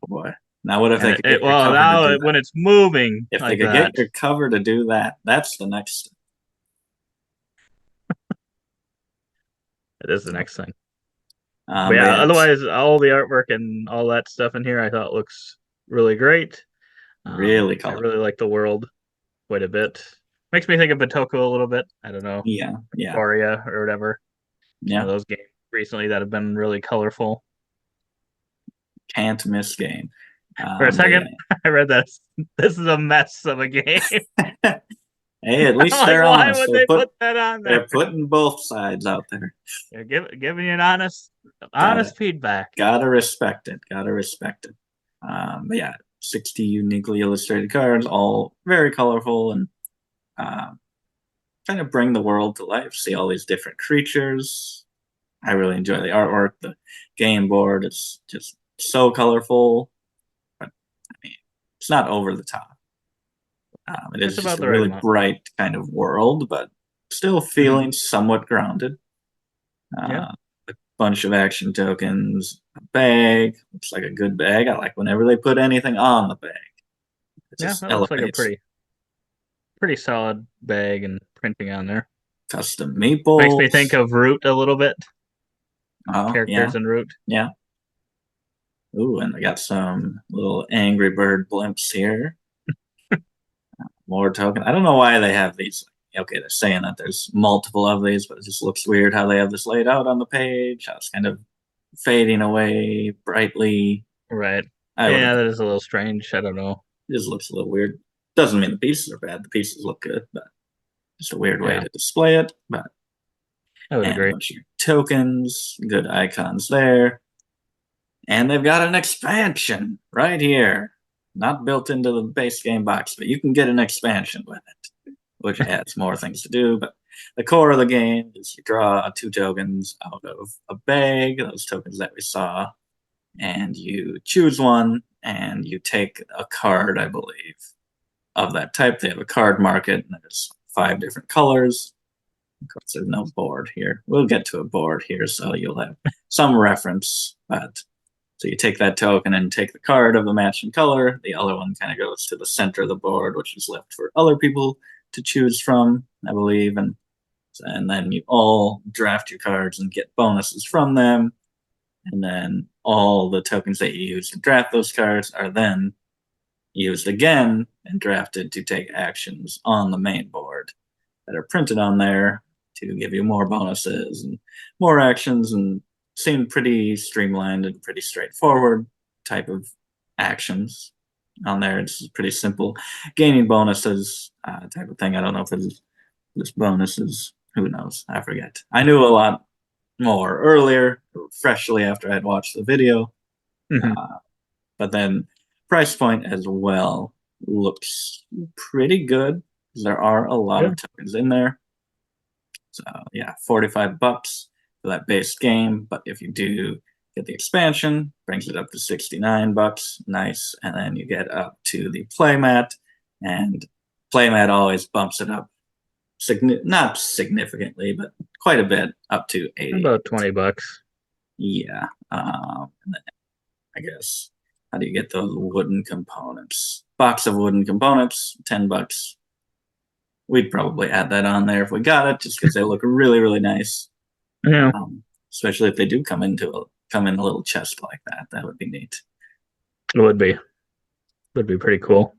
[SPEAKER 3] oh boy. Now, what if
[SPEAKER 2] And
[SPEAKER 3] they could get your
[SPEAKER 2] well
[SPEAKER 3] cover to
[SPEAKER 2] now
[SPEAKER 3] do
[SPEAKER 2] when
[SPEAKER 3] that?
[SPEAKER 2] it's moving
[SPEAKER 3] If they
[SPEAKER 2] like
[SPEAKER 3] could
[SPEAKER 2] that,
[SPEAKER 3] get your cover to do that, that's the next.
[SPEAKER 2] it is the next thing. But
[SPEAKER 3] But
[SPEAKER 2] yeah,
[SPEAKER 3] yeah, it's
[SPEAKER 2] otherwise all the artwork and all that stuff in here I thought looks really great.
[SPEAKER 3] really
[SPEAKER 2] I
[SPEAKER 3] colorful.
[SPEAKER 2] really like the world quite a bit. Makes me think of Batoko a little bit. I don't know,
[SPEAKER 3] Yeah, yeah,
[SPEAKER 2] Navoria or whatever. Some of
[SPEAKER 3] yeah.
[SPEAKER 2] those games recently that have been really colorful.
[SPEAKER 3] Can't miss game.
[SPEAKER 2] For a
[SPEAKER 3] But
[SPEAKER 2] second, I read that this is a mess of a game.
[SPEAKER 3] yeah. Hey, at
[SPEAKER 2] I'm
[SPEAKER 3] least
[SPEAKER 2] like,
[SPEAKER 3] they're
[SPEAKER 2] why
[SPEAKER 3] honest.
[SPEAKER 2] would they put that on there?
[SPEAKER 3] They're putting both sides out there.
[SPEAKER 2] They're giving you an
[SPEAKER 3] Gotta
[SPEAKER 2] honest feedback.
[SPEAKER 3] gotta respect it. Gotta respect it. But yeah, 60 uniquely illustrated cards, all very colorful and uh, kind of bring the world to life. See all these different creatures. I really enjoy the artwork. The game board is just so colorful, but I mean, it's not over the top. It is
[SPEAKER 2] Just
[SPEAKER 3] just
[SPEAKER 2] about
[SPEAKER 3] a
[SPEAKER 2] the right
[SPEAKER 3] really
[SPEAKER 2] amount.
[SPEAKER 3] bright kind of world, but still
[SPEAKER 2] Mhm.
[SPEAKER 3] feeling somewhat grounded.
[SPEAKER 2] Yeah,
[SPEAKER 3] Uh, a bunch of action tokens, a bag. Looks like a good bag. I like whenever they put anything on the bag. It
[SPEAKER 2] yeah,
[SPEAKER 3] just
[SPEAKER 2] that looks like a
[SPEAKER 3] elevates.
[SPEAKER 2] pretty solid bag and printing on there.
[SPEAKER 3] Custom
[SPEAKER 2] Makes me think
[SPEAKER 3] meeples.
[SPEAKER 2] of Root a little bit.
[SPEAKER 3] Oh, yeah,
[SPEAKER 2] Characters in Root.
[SPEAKER 3] yeah. Ooh, and they got some little Angry Bird blimps here. More token. I don't know why they have these. Okay, they're saying that there's multiple of these, but it just looks weird how they have this laid out on the page. How it's kind of fading away brightly.
[SPEAKER 2] Right.
[SPEAKER 3] I would have
[SPEAKER 2] Yeah,
[SPEAKER 3] thought
[SPEAKER 2] that is a little strange. I don't know.
[SPEAKER 3] it just looks a little weird. Doesn't mean the pieces are bad. The pieces look good, but just a weird way
[SPEAKER 2] Yeah,
[SPEAKER 3] to display it. But
[SPEAKER 2] I would
[SPEAKER 3] and a
[SPEAKER 2] agree.
[SPEAKER 3] bunch of your tokens, good icons there. And they've got an expansion right here. Not built into the base game box, but you can get an expansion with it, which adds more things to do. But the core of the game is you draw 2 tokens out of a bag, those tokens that we saw, and you choose one and you take a card, I believe, of that type. They have a card market, and there's 5 different colors. Of course, there's no board here. We'll get to a board here, so you'll have some reference. But so you take that token and take the card of the matching color. The other one kind of goes to the center of the board, which is left for other people to choose from, I believe. And then you all draft your cards and get bonuses from them. And then all the tokens that you use to draft those cards are then used again and drafted to take actions on the main board that are printed on there to give you more bonuses and more actions, and seem pretty streamlined and pretty straightforward type of actions on there. It's pretty simple gaining bonuses type of thing. I don't know if it's just bonuses. Who knows? I forget. I knew a lot more earlier, freshly after I'd watched the video.
[SPEAKER 2] Hmm.
[SPEAKER 3] Uh, but then price point as well looks pretty good. There are a lot
[SPEAKER 2] Yeah,
[SPEAKER 3] of tokens in there. So yeah, $45 for that base game. But if you do get the expansion, brings it up to $69. Nice. And then you get up to the playmat, and playmat always bumps it up not significantly, but quite a bit, up to 80.
[SPEAKER 2] About $20.
[SPEAKER 3] Yeah. And then I guess, how do you get those wooden components? Box of wooden components, $10. We'd probably add that on there if we got it, just because they look really, really nice.
[SPEAKER 2] Yeah,
[SPEAKER 3] Especially if they do come in a little chest like that. That would be neat.
[SPEAKER 2] it would be. Would be pretty cool.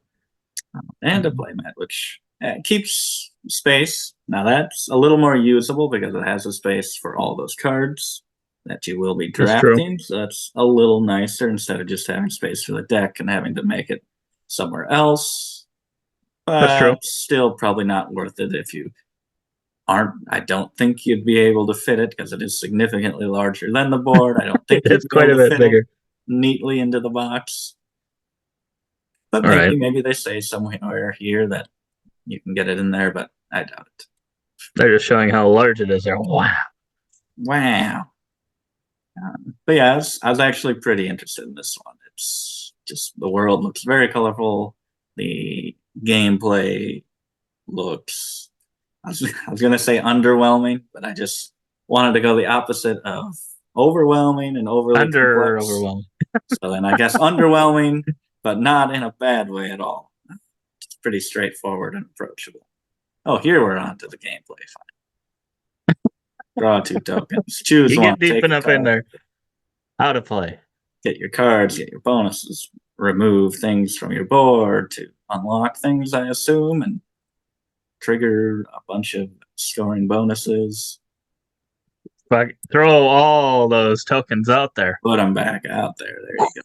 [SPEAKER 3] And a playmat, which keeps space. Now that's a little more usable because it has a space for all those cards that you will be
[SPEAKER 2] That's true.
[SPEAKER 3] drafting. So that's a little nicer instead of just having space for the deck and having to make it somewhere else.
[SPEAKER 2] That's true.
[SPEAKER 3] But still probably not worth it if you aren't. I don't think you'd be able to fit it because it is significantly larger than the board. I don't think
[SPEAKER 2] It's
[SPEAKER 3] you'd be
[SPEAKER 2] quite
[SPEAKER 3] able
[SPEAKER 2] a
[SPEAKER 3] to
[SPEAKER 2] bit
[SPEAKER 3] fit it
[SPEAKER 2] bigger.
[SPEAKER 3] neatly into the box. But
[SPEAKER 2] All right.
[SPEAKER 3] maybe they say somewhere here that you can get it in there, but I doubt it.
[SPEAKER 2] They're just showing how large it is there. Wow.
[SPEAKER 3] Wow. But yeah, I was actually pretty interested in this one. It's just the world looks very colorful. The gameplay looks, I was going to say underwhelming, but I just wanted to go the opposite of overwhelming and overly complex.
[SPEAKER 2] Overwhelming.
[SPEAKER 3] So then I guess underwhelming, but not in a bad way at all. It's pretty straightforward and approachable. Oh, here we're on to the gameplay. Fine. Draw 2 tokens. Choose
[SPEAKER 2] You
[SPEAKER 3] one.
[SPEAKER 2] get deep
[SPEAKER 3] Take
[SPEAKER 2] enough
[SPEAKER 3] a
[SPEAKER 2] in
[SPEAKER 3] card.
[SPEAKER 2] there. How to play.
[SPEAKER 3] Get your cards, get your bonuses, remove things from your board to unlock things, I assume, and trigger a bunch of scoring bonuses.
[SPEAKER 2] But throw all those tokens out there.
[SPEAKER 3] Put them back out there. There you go.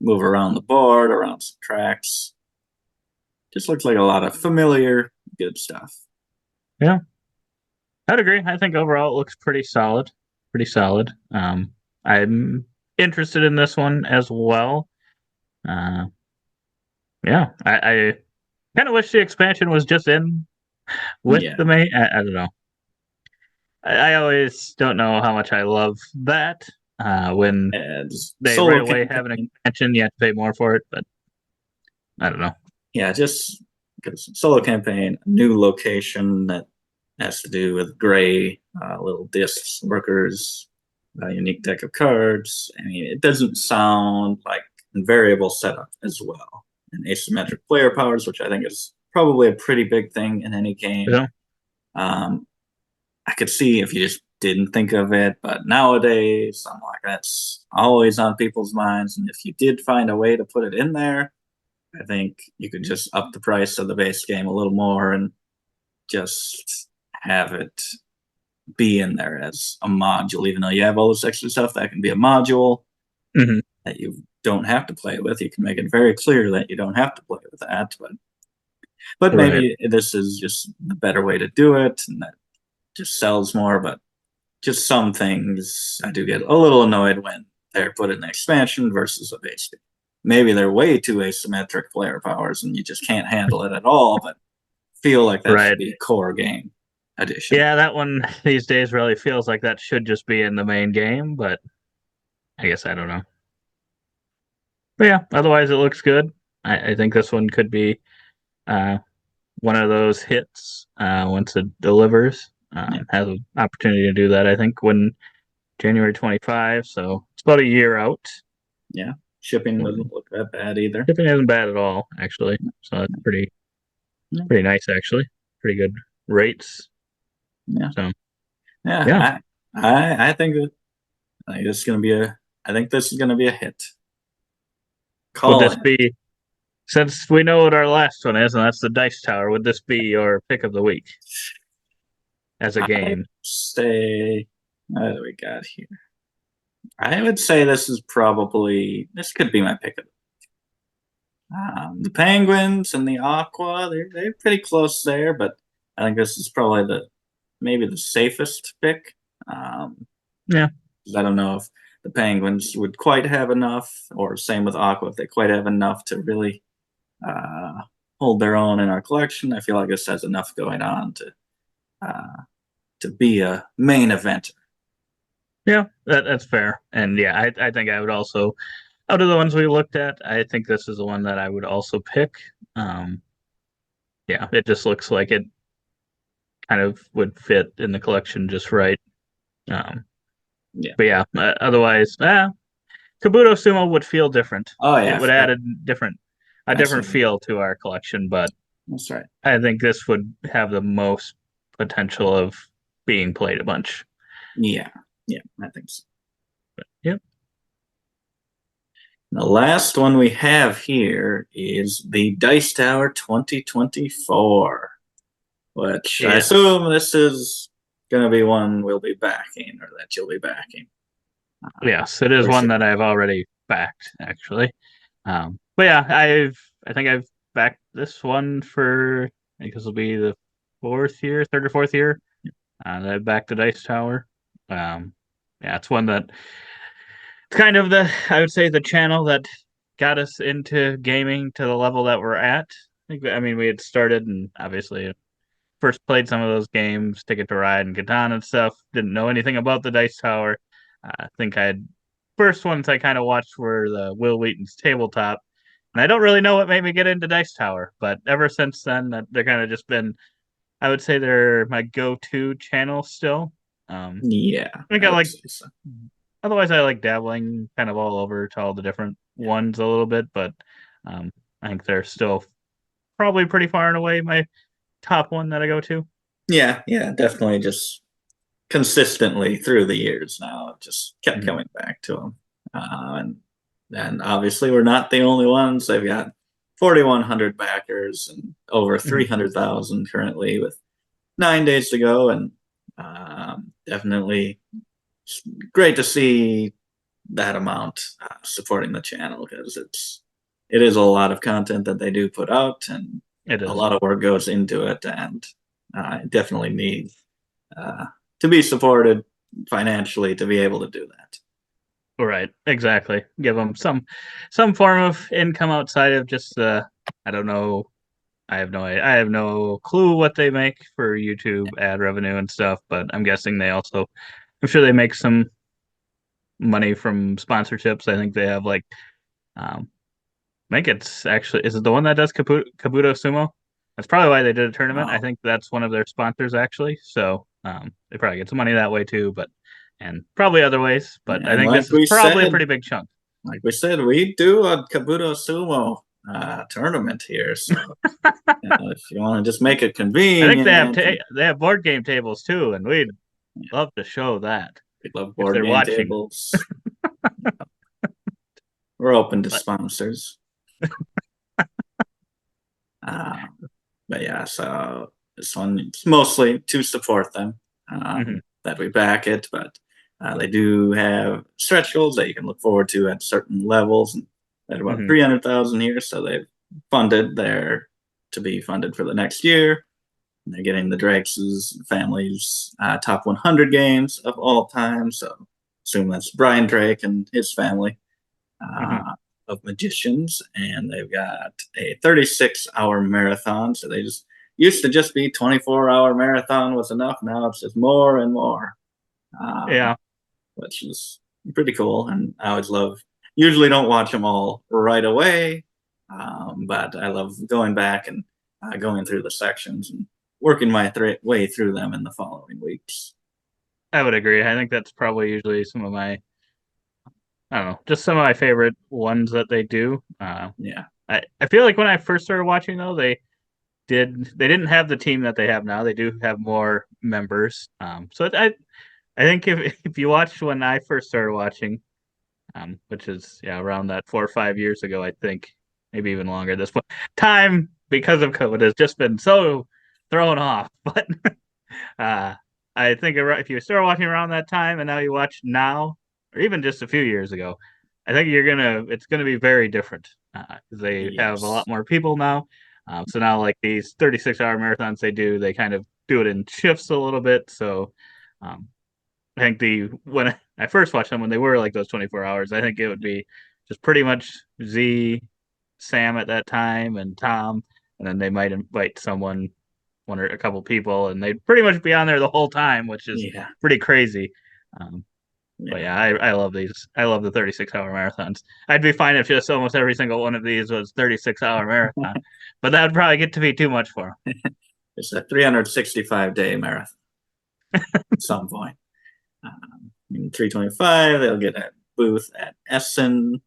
[SPEAKER 3] Move around the board, around some tracks. Just looks like a lot of familiar, good stuff.
[SPEAKER 2] Yeah. I'd agree. I think overall it looks pretty solid. Pretty solid. I'm interested in this one as well. Yeah, I kind of wish the expansion was just in with
[SPEAKER 3] Yeah.
[SPEAKER 2] the main. I don't know. I always don't know how much I love that. When they right away have an expansion, you have to pay more for it, but I don't know.
[SPEAKER 3] Yeah, just because solo campaign, new location that has to do with gray, little discs, workers, a unique deck of cards. I mean, it doesn't sound like variable setup as well. And asymmetric player powers, which I think is probably a pretty big thing in any game.
[SPEAKER 2] Yeah.
[SPEAKER 3] I could see if you just didn't think of it, but nowadays I'm like, that's always on people's minds. And if you did find a way to put it in there, I think you could just up the price of the base game a little more and just have it be in there as a module, even though you have all this extra stuff that can be a module that you don't have to play with. You can make it very clear that you don't have to play with that, but maybe this is just the better way to do it, and that just sells more. But just some things I do get a little annoyed when they're put in the expansion versus a base game. Maybe they're way too asymmetric player powers and you just can't handle it at all, but feel like that should be a core game edition.
[SPEAKER 2] Yeah, that one these days really feels like that should just be in the main game, but I guess I don't know. But yeah, otherwise it looks good. I think this one could be one of those hits once it delivers. Has an opportunity to do that, I think, when January 25, so it's about a year out.
[SPEAKER 3] Yeah, shipping doesn't look that bad either.
[SPEAKER 2] Shipping isn't bad at all, actually. So it's pretty nice, actually. Pretty good rates.
[SPEAKER 3] Yeah.
[SPEAKER 2] So
[SPEAKER 3] yeah. I think that I think this is gonna be a hit.
[SPEAKER 2] Would this be, since we know what our last one is, and that's the Dice Tower, would this be your pick of the week as a game?
[SPEAKER 3] I'd say, what do we got here? I would say this could be my pick of the week. The Penguins and the AQUA, they're pretty close there, but I think this is probably maybe the safest pick.
[SPEAKER 2] Yeah.
[SPEAKER 3] I don't know if the Penguins would quite have enough, or same with AQUA, if they quite have enough to really hold their own in our collection. I feel like this has enough going on to be a main event.
[SPEAKER 2] Yeah, that's fair. And yeah, I think I would also, out of the ones we looked at, I think this is the one that I would also pick. Yeah, it just looks like it kind of would fit in the collection just right. Um,
[SPEAKER 3] Yeah.
[SPEAKER 2] but yeah, otherwise, Kabuto Sumo would feel different.
[SPEAKER 3] Oh
[SPEAKER 2] It
[SPEAKER 3] yeah, I
[SPEAKER 2] would add
[SPEAKER 3] forgot.
[SPEAKER 2] a different
[SPEAKER 3] Absolutely.
[SPEAKER 2] feel to our collection, but
[SPEAKER 3] That's right.
[SPEAKER 2] I think this would have the most potential of being played a bunch.
[SPEAKER 3] Yeah. Yeah, I think so.
[SPEAKER 2] Yep.
[SPEAKER 3] The last one we have here is the Dice Tower 2024, which I
[SPEAKER 2] Yes.
[SPEAKER 3] assume this is going to be one we'll be backing or that you'll be backing.
[SPEAKER 2] Yes, it is
[SPEAKER 3] For
[SPEAKER 2] one
[SPEAKER 3] sure.
[SPEAKER 2] that I've already backed actually. But yeah, I think I've backed this one for I think this will be the third or fourth year. That I've backed the Dice Tower. Um, yeah, it's one that it's kind of I would say the channel that got us into gaming to the level that we're at. I mean, we had started and obviously first played some of those games, Ticket to Ride and Catan and stuff. Didn't know anything about the Dice Tower. I think I had first ones I kind of watched were the Will Wheaton's Tabletop, and I don't really know what made me get into Dice Tower, but ever since then, they're kind of just been. I would say they're my go-to channel still.
[SPEAKER 3] Yeah,
[SPEAKER 2] I think
[SPEAKER 3] I
[SPEAKER 2] I
[SPEAKER 3] would
[SPEAKER 2] like.
[SPEAKER 3] say so.
[SPEAKER 2] Otherwise, I like dabbling kind of all over to all the different ones a little bit, but um, I think they're still probably pretty far and away my top one that I go to.
[SPEAKER 3] Yeah, yeah, definitely just consistently through the years now. I've just kept
[SPEAKER 2] Mhm.
[SPEAKER 3] coming back to them. And obviously, we're not the only ones. They've got 4,100 backers and over
[SPEAKER 2] Mhm.
[SPEAKER 3] 300,000 currently with 9 days to go. And definitely great to see that amount supporting the channel because it is a lot of content that they do put out and
[SPEAKER 2] It
[SPEAKER 3] a
[SPEAKER 2] is.
[SPEAKER 3] lot of work goes into it and definitely need uh, to be supported financially to be able to do that.
[SPEAKER 2] Right, exactly. Give them some form of income outside of just I don't know. I have no clue what they make for YouTube ad revenue and stuff, but I'm guessing I'm sure they make some money from sponsorships. I think they have like um I think it's actually is it the one that does Kabuto Sumo? That's probably why they did a tournament. I
[SPEAKER 3] Oh,
[SPEAKER 2] think that's one of their sponsors actually. So they probably get some money that way too, but and probably other ways. But I
[SPEAKER 3] and
[SPEAKER 2] think this is probably a pretty big chunk.
[SPEAKER 3] we do a Kabuto Sumo tournament here. So if you want to just make it
[SPEAKER 2] I think
[SPEAKER 3] convenient, and
[SPEAKER 2] they have board game tables too, and we'd love to show that
[SPEAKER 3] we love
[SPEAKER 2] if
[SPEAKER 3] board
[SPEAKER 2] they're
[SPEAKER 3] game
[SPEAKER 2] watching.
[SPEAKER 3] tables. We're open to
[SPEAKER 2] But
[SPEAKER 3] sponsors. Uh, but yeah, so this one is mostly to support them
[SPEAKER 2] mhm,
[SPEAKER 3] that we back it, but they do have stretch goals that you can look forward to at certain levels. And at about
[SPEAKER 2] mhm,
[SPEAKER 3] 300,000 here, so they've funded their to be funded for the next year. And they're getting the Drakes' family's top 100 games of all time. So assume that's Brian Drake and his family
[SPEAKER 2] mhm.
[SPEAKER 3] of magicians, and they've got a 36-hour marathon. So they just used to just be 24-hour marathon was enough. Now it's just more and more, um,
[SPEAKER 2] Yeah,
[SPEAKER 3] which is pretty cool. And I always love. Usually don't watch them all right away, but I love going back and going through the sections and working my way through them in the following weeks.
[SPEAKER 2] I would agree. I think that's probably usually some of my I don't know, just some of my favorite ones that they do.
[SPEAKER 3] Yeah.
[SPEAKER 2] I feel like when I first started watching though, they didn't have the team that they have now. They do have more members. So I think if you watched when I first started watching, which is yeah around that 4 or 5 years ago, I think maybe even longer at this point. Time because of COVID has just been so thrown off. But uh, I think if you start watching around that time and now you watch now, or even just a few years ago, I think it's gonna be very different because they have a lot
[SPEAKER 3] Yes.
[SPEAKER 2] more people now. So now like these 36-hour marathons they kind of do it in shifts a little bit. So um, I think when I first watched them when they were like those 24 hours, I think it would be just pretty much Z, Sam at that time, and Tom, and then they might invite one or a couple people, and they'd pretty much be on there the whole time, which is
[SPEAKER 3] Yeah.
[SPEAKER 2] pretty crazy. Um, but
[SPEAKER 3] Yeah.
[SPEAKER 2] yeah, I love these. I love the 36-hour marathons. I'd be fine if just almost every single one of these was 36-hour marathon, but that would probably get to be too much for them.
[SPEAKER 3] It's a 365-day marathon at some point. In 325, they'll get a booth at Essen.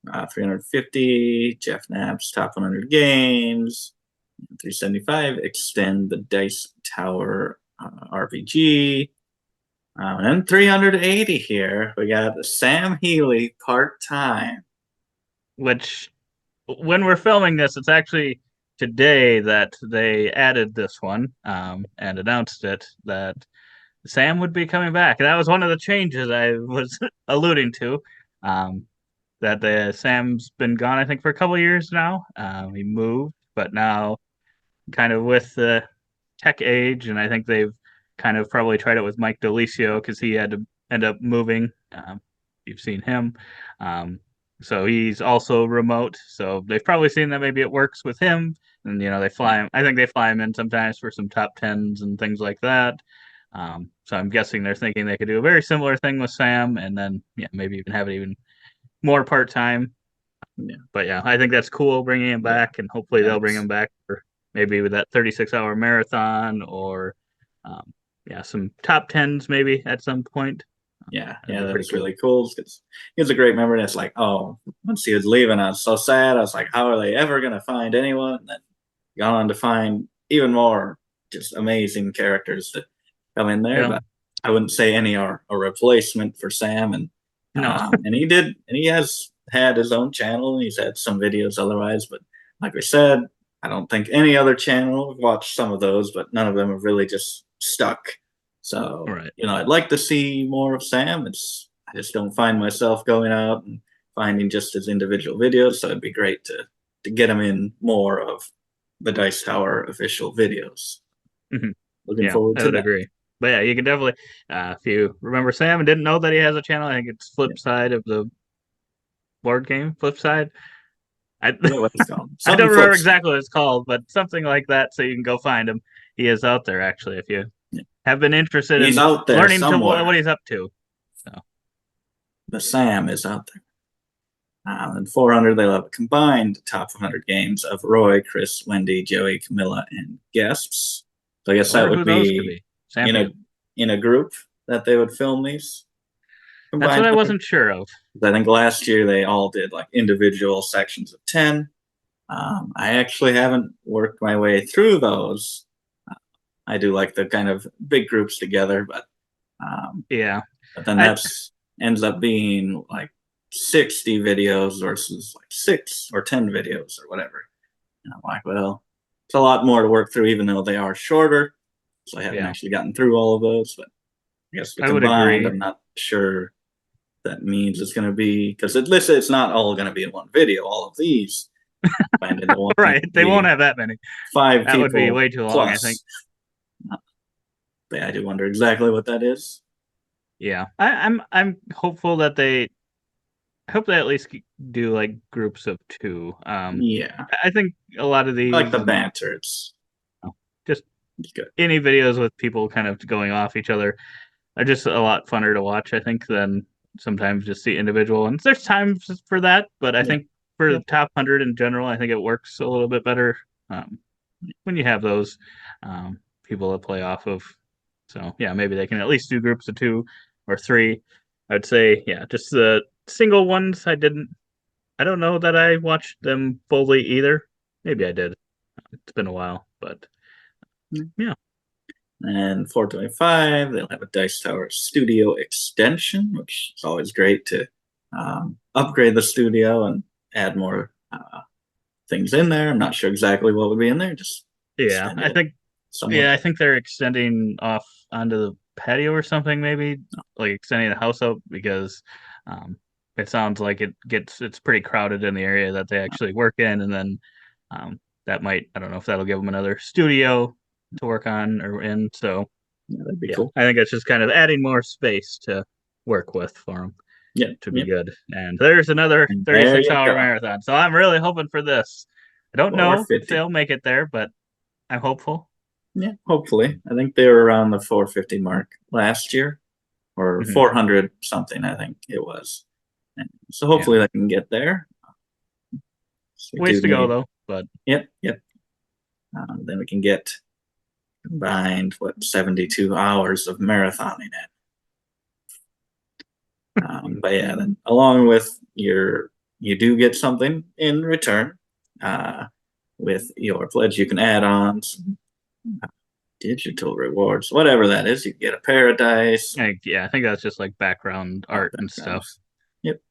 [SPEAKER 3] 350, Jeff Knapp's top 100 games. 375, extend the Dice Tower RPG. And then 380 here, we got Sam Healy part-time.
[SPEAKER 2] Which, when we're filming this, it's actually today that they added this one and announced it, that Sam would be coming back. That was one of the changes I was alluding to. That Sam's been gone, I think, for a couple of years now. He moved, but now, kind of with the tech age, and I think they've kind of probably tried it with Mike DeLisio because he had to end up moving. You've seen him. So he's also remote. So they've probably seen that maybe it works with him. And, they fly him. I think they fly him in sometimes for some top tens and things like that. So I'm guessing they're thinking they could do a very similar thing with Sam, and then maybe even have it even more part time.
[SPEAKER 3] Yeah.
[SPEAKER 2] But I think that's cool bringing him back, and hopefully they'll bring him back for maybe with that 36-hour marathon, or some top tens maybe at some point.
[SPEAKER 3] That was really cool because he was a great member. And it's like, once he was leaving, I was so sad. I was like, how are they ever going to find anyone? And then gone on to find even more just amazing characters to come in there. But I wouldn't say any are a replacement for Sam. And and he has had his own channel, and he's had some videos otherwise. But like we said, I don't think any other channel. I've watched some of those, but none of them have really just stuck. So, I'd like to see more of Sam. I just don't find myself going out and finding just his individual videos. So it'd be great to get him in more of the Dice Tower official videos.
[SPEAKER 2] Mm-hmm.
[SPEAKER 3] Looking forward to that. I would
[SPEAKER 2] agree. But you can definitely, if you remember Sam and didn't know that he has a channel, I think it's Flip Side of the board game. Flip Side. I
[SPEAKER 3] what it's called.
[SPEAKER 2] I don't remember exactly what it's called, but something like that. So you can go find him. He is out there, actually, if you have been interested in
[SPEAKER 3] out there
[SPEAKER 2] learning
[SPEAKER 3] somewhere.
[SPEAKER 2] what he's up to. So
[SPEAKER 3] the Sam is out there. And 400, they'll have a combined top 100 games of Roy, Chris, Wendy, Joey, Camilla, and guests. So I guess that would be in a group that they would film these.
[SPEAKER 2] That's what I wasn't sure of.
[SPEAKER 3] I think last year they all did like individual sections of 10. I actually haven't worked my way through those. I do like the kind of big groups together, but But then that's ends up being like 60 videos versus like 6 or 10 videos or whatever. And I'm like, well, it's a lot more to work through, even though they are shorter. So I haven't actually gotten through all of those, but I guess
[SPEAKER 2] I would agree.
[SPEAKER 3] I'm not sure that means it's going to be, because it's not all going to be in one video. All of these into one.
[SPEAKER 2] Right, they won't have that many.
[SPEAKER 3] 5
[SPEAKER 2] that would be way too long,
[SPEAKER 3] plus.
[SPEAKER 2] I think.
[SPEAKER 3] But I do wonder exactly what that is.
[SPEAKER 2] Yeah, I'm hopeful that they at least do like groups of 2. I think a lot of these,
[SPEAKER 3] I like the banter. It's
[SPEAKER 2] just
[SPEAKER 3] good.
[SPEAKER 2] Any videos with people kind of going off each other are just a lot funner to watch, I think, than sometimes just the individual. And there's times for that, but I think for the top 100 in general, I think it works a little bit better when you have those people to play off of. So maybe they can at least do groups of 2 or 3. I'd say just the single ones. I don't know that I watched them fully either. Maybe I did. It's been a while, but yeah.
[SPEAKER 3] And 425, they'll have a Dice Tower Studio extension, which is always great to upgrade the studio and add more things in there. I'm not sure exactly what would be in there.
[SPEAKER 2] I think they're extending off onto the patio or something, maybe like extending the house out, because it sounds like it's pretty crowded in the area that they actually work in, and then that might, I don't know if that'll give them another studio to work on or in. So
[SPEAKER 3] that'd be cool.
[SPEAKER 2] I think it's just kind of adding more space to work with for them. To be good. And there's another 36-hour marathon. So I'm really hoping for this. I don't know if they'll make it there, but I'm hopeful.
[SPEAKER 3] Yeah, hopefully. I think they were around the 450 mark last year, or 400 something, I think it was. And so hopefully they can get there.
[SPEAKER 2] Ways to go, though. But
[SPEAKER 3] then we can get combined, 72 hours of marathoning it. But yeah, then along with you do get something in return. With your pledge, you can add on some digital rewards, whatever that is. You can get a paradise.
[SPEAKER 2] Yeah, I think that's just like background art and stuff.
[SPEAKER 3] Yep.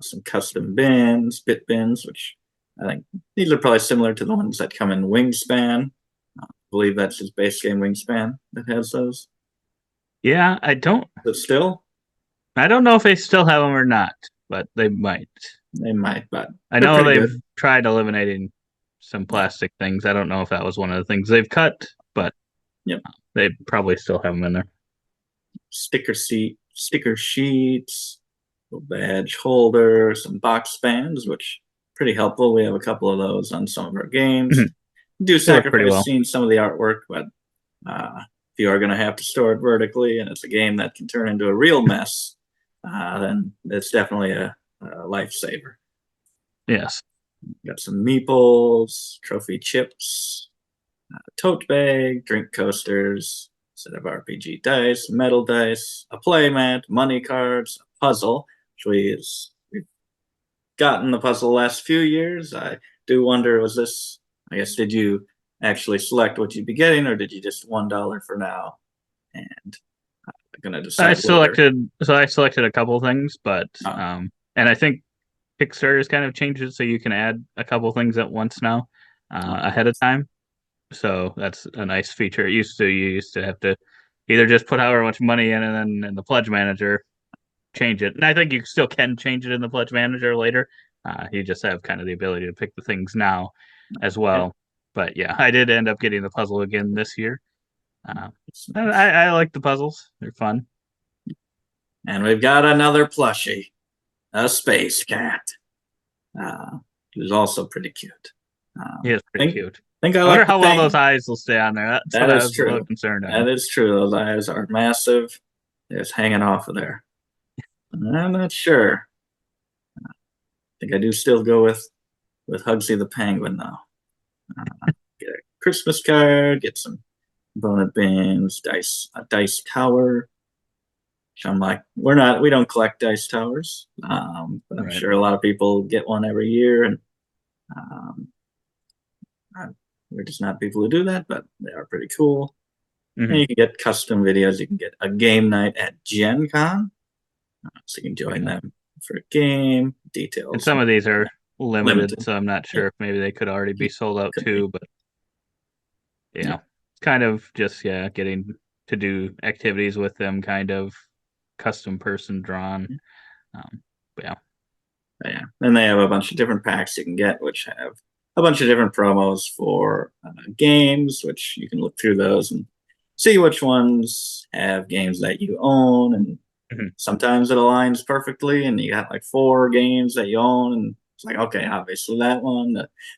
[SPEAKER 3] Some custom bins, bit bins, which I think these are probably similar to the ones that come in Wingspan. I believe that's his base game Wingspan that has those.
[SPEAKER 2] Yeah, I don't know if they still have them or not, but they might.
[SPEAKER 3] They might, but
[SPEAKER 2] I know they've
[SPEAKER 3] good.
[SPEAKER 2] tried eliminating some plastic things. I don't know if that was one of the things they've cut, but they probably still have them in there.
[SPEAKER 3] Sticker sheets, badge holder, some box bands, which pretty helpful. We have a couple of those on some of our games. Do sacrifice seeing some of the artwork, but if you are going to have to store it vertically and it's a game that can turn into a real mess, then it's definitely a lifesaver.
[SPEAKER 2] Yes.
[SPEAKER 3] Got some meeples, trophy chips, tote bag, drink coasters, set of RPG dice, metal dice, a playmat, money cards, a puzzle, which we've gotten the puzzle the last few years. I do wonder, did you actually select what you'd be getting, or did you just $1 for now? And I'm gonna decide.
[SPEAKER 2] I selected a couple things, but and I think Kickstarter's kind of changed it so you can add a couple things at once now ahead of time. So that's a nice feature. You used to have to either just put however much money in and then in the pledge manager change it. And I think you still can change it in the pledge manager later. You just have kind of the ability to pick the things now as well. But yeah, I did end up getting the puzzle again this year. I like the puzzles. They're fun.
[SPEAKER 3] And we've got another plushie, a space cat. Who's also pretty cute.
[SPEAKER 2] He is pretty cute.
[SPEAKER 3] I
[SPEAKER 2] wonder how well those eyes will stay on there. That's what I was a little concerned about.
[SPEAKER 3] That is true. Those eyes are massive. They're just hanging off of there. I'm not sure. I think I do still go with Hugsy the Penguin, though. Get a Christmas card, get some bonus bins, a dice tower. Which I'm like, we don't collect dice towers, but I'm sure a lot of people get one every year, and we're just not people who do that, but they are pretty cool. Mm-hmm. And you can get custom videos. You can get a game night at Gen Con, so you can join them for a game. Details.
[SPEAKER 2] And some of these are limited. So I'm not sure if maybe they could already be sold out too, but it's kind of just getting to do activities with them, kind of custom person drawn.
[SPEAKER 3] And they have a bunch of different packs you can get, which have a bunch of different promos for games, which you can look through those and see which ones have games that you own. And sometimes it aligns perfectly, and you got like 4 games that you own, and it's like, okay, obviously that one.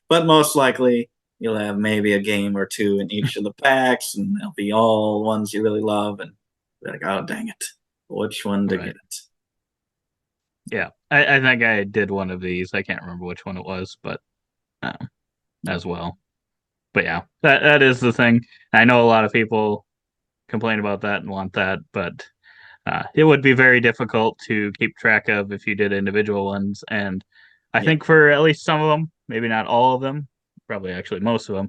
[SPEAKER 3] But most likely you'll have maybe a game or 2 in each of the packs, and they'll be all ones you really love, and you're like, oh, dang it, which one to get it?
[SPEAKER 2] Yeah, I think I did one of these. I can't remember which one it was, but as well. But yeah, that is the thing. I know a lot of people complain about that and want that, but it would be very difficult to keep track of if you did individual ones. And I think for at least some of them, maybe not all of them, probably actually most of them,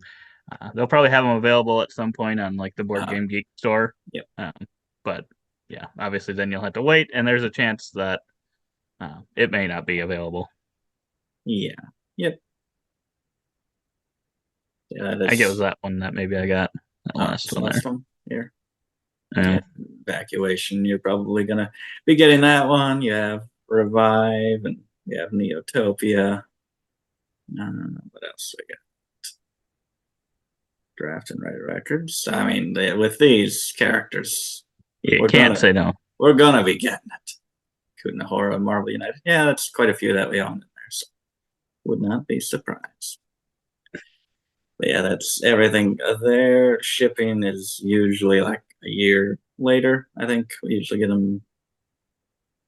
[SPEAKER 2] they'll probably have them available at some point on like the Board Game Geek store. But yeah, obviously then you'll have to wait, and there's a chance that it may not be available.
[SPEAKER 3] Yeah. Yep.
[SPEAKER 2] I think it was that one that maybe I got. That last one
[SPEAKER 3] here. Evacuation. You're probably gonna be getting that one. You have Revive, and you have Neotopia. What else we got? Draft and Write Records. I mean, with these characters,
[SPEAKER 2] you can't say no.
[SPEAKER 3] We're gonna be getting it. Kunahora and Marvel United. Yeah, that's quite a few that we own in there, so would not be surprised. But yeah, that's everything there. Shipping is usually like a year later. I think we usually get them.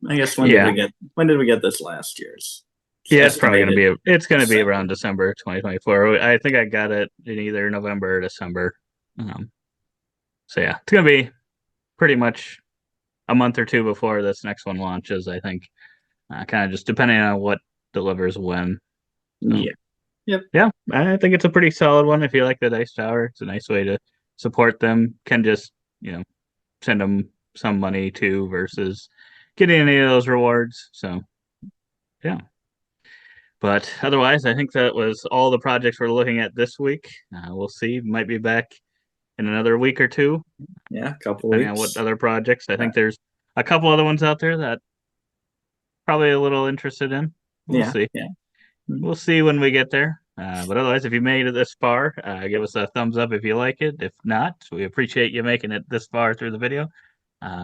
[SPEAKER 3] I guess when did we get this last year's?
[SPEAKER 2] It's probably going to be around December 2024. I think I got it in either November or December. So yeah, it's gonna be pretty much a month or two before this next one launches. I think, kind of just depending on what delivers when. So,
[SPEAKER 3] Yeah. Yep.
[SPEAKER 2] yeah, I think it's a pretty solid one. If you like the Dice Tower, it's a nice way to support them. Can just send them some money too versus getting any of those rewards. So yeah. But otherwise, I think that was all the projects we're looking at this week. We'll see. Might be back in another week or two,
[SPEAKER 3] Yeah, a couple
[SPEAKER 2] depending on what
[SPEAKER 3] weeks.
[SPEAKER 2] other projects. I think there's a couple other ones out there that probably a little interested in. We'll
[SPEAKER 3] Yeah,
[SPEAKER 2] see.
[SPEAKER 3] yeah.
[SPEAKER 2] We'll see when we get there. But otherwise, if you made it this far, give us a thumbs up if you like it. If not, we appreciate you making it this far through the video.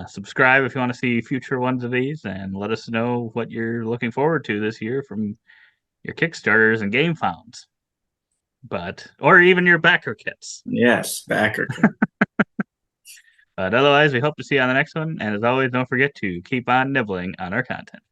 [SPEAKER 2] Subscribe if you want to see future ones of these, and let us know what you're looking forward to this year from your Kickstarters and game founds. Or even your backer kits.
[SPEAKER 3] Yes, backer.
[SPEAKER 2] But otherwise, we hope to see you on the next one. And as always, don't forget to keep on nibbling on our content.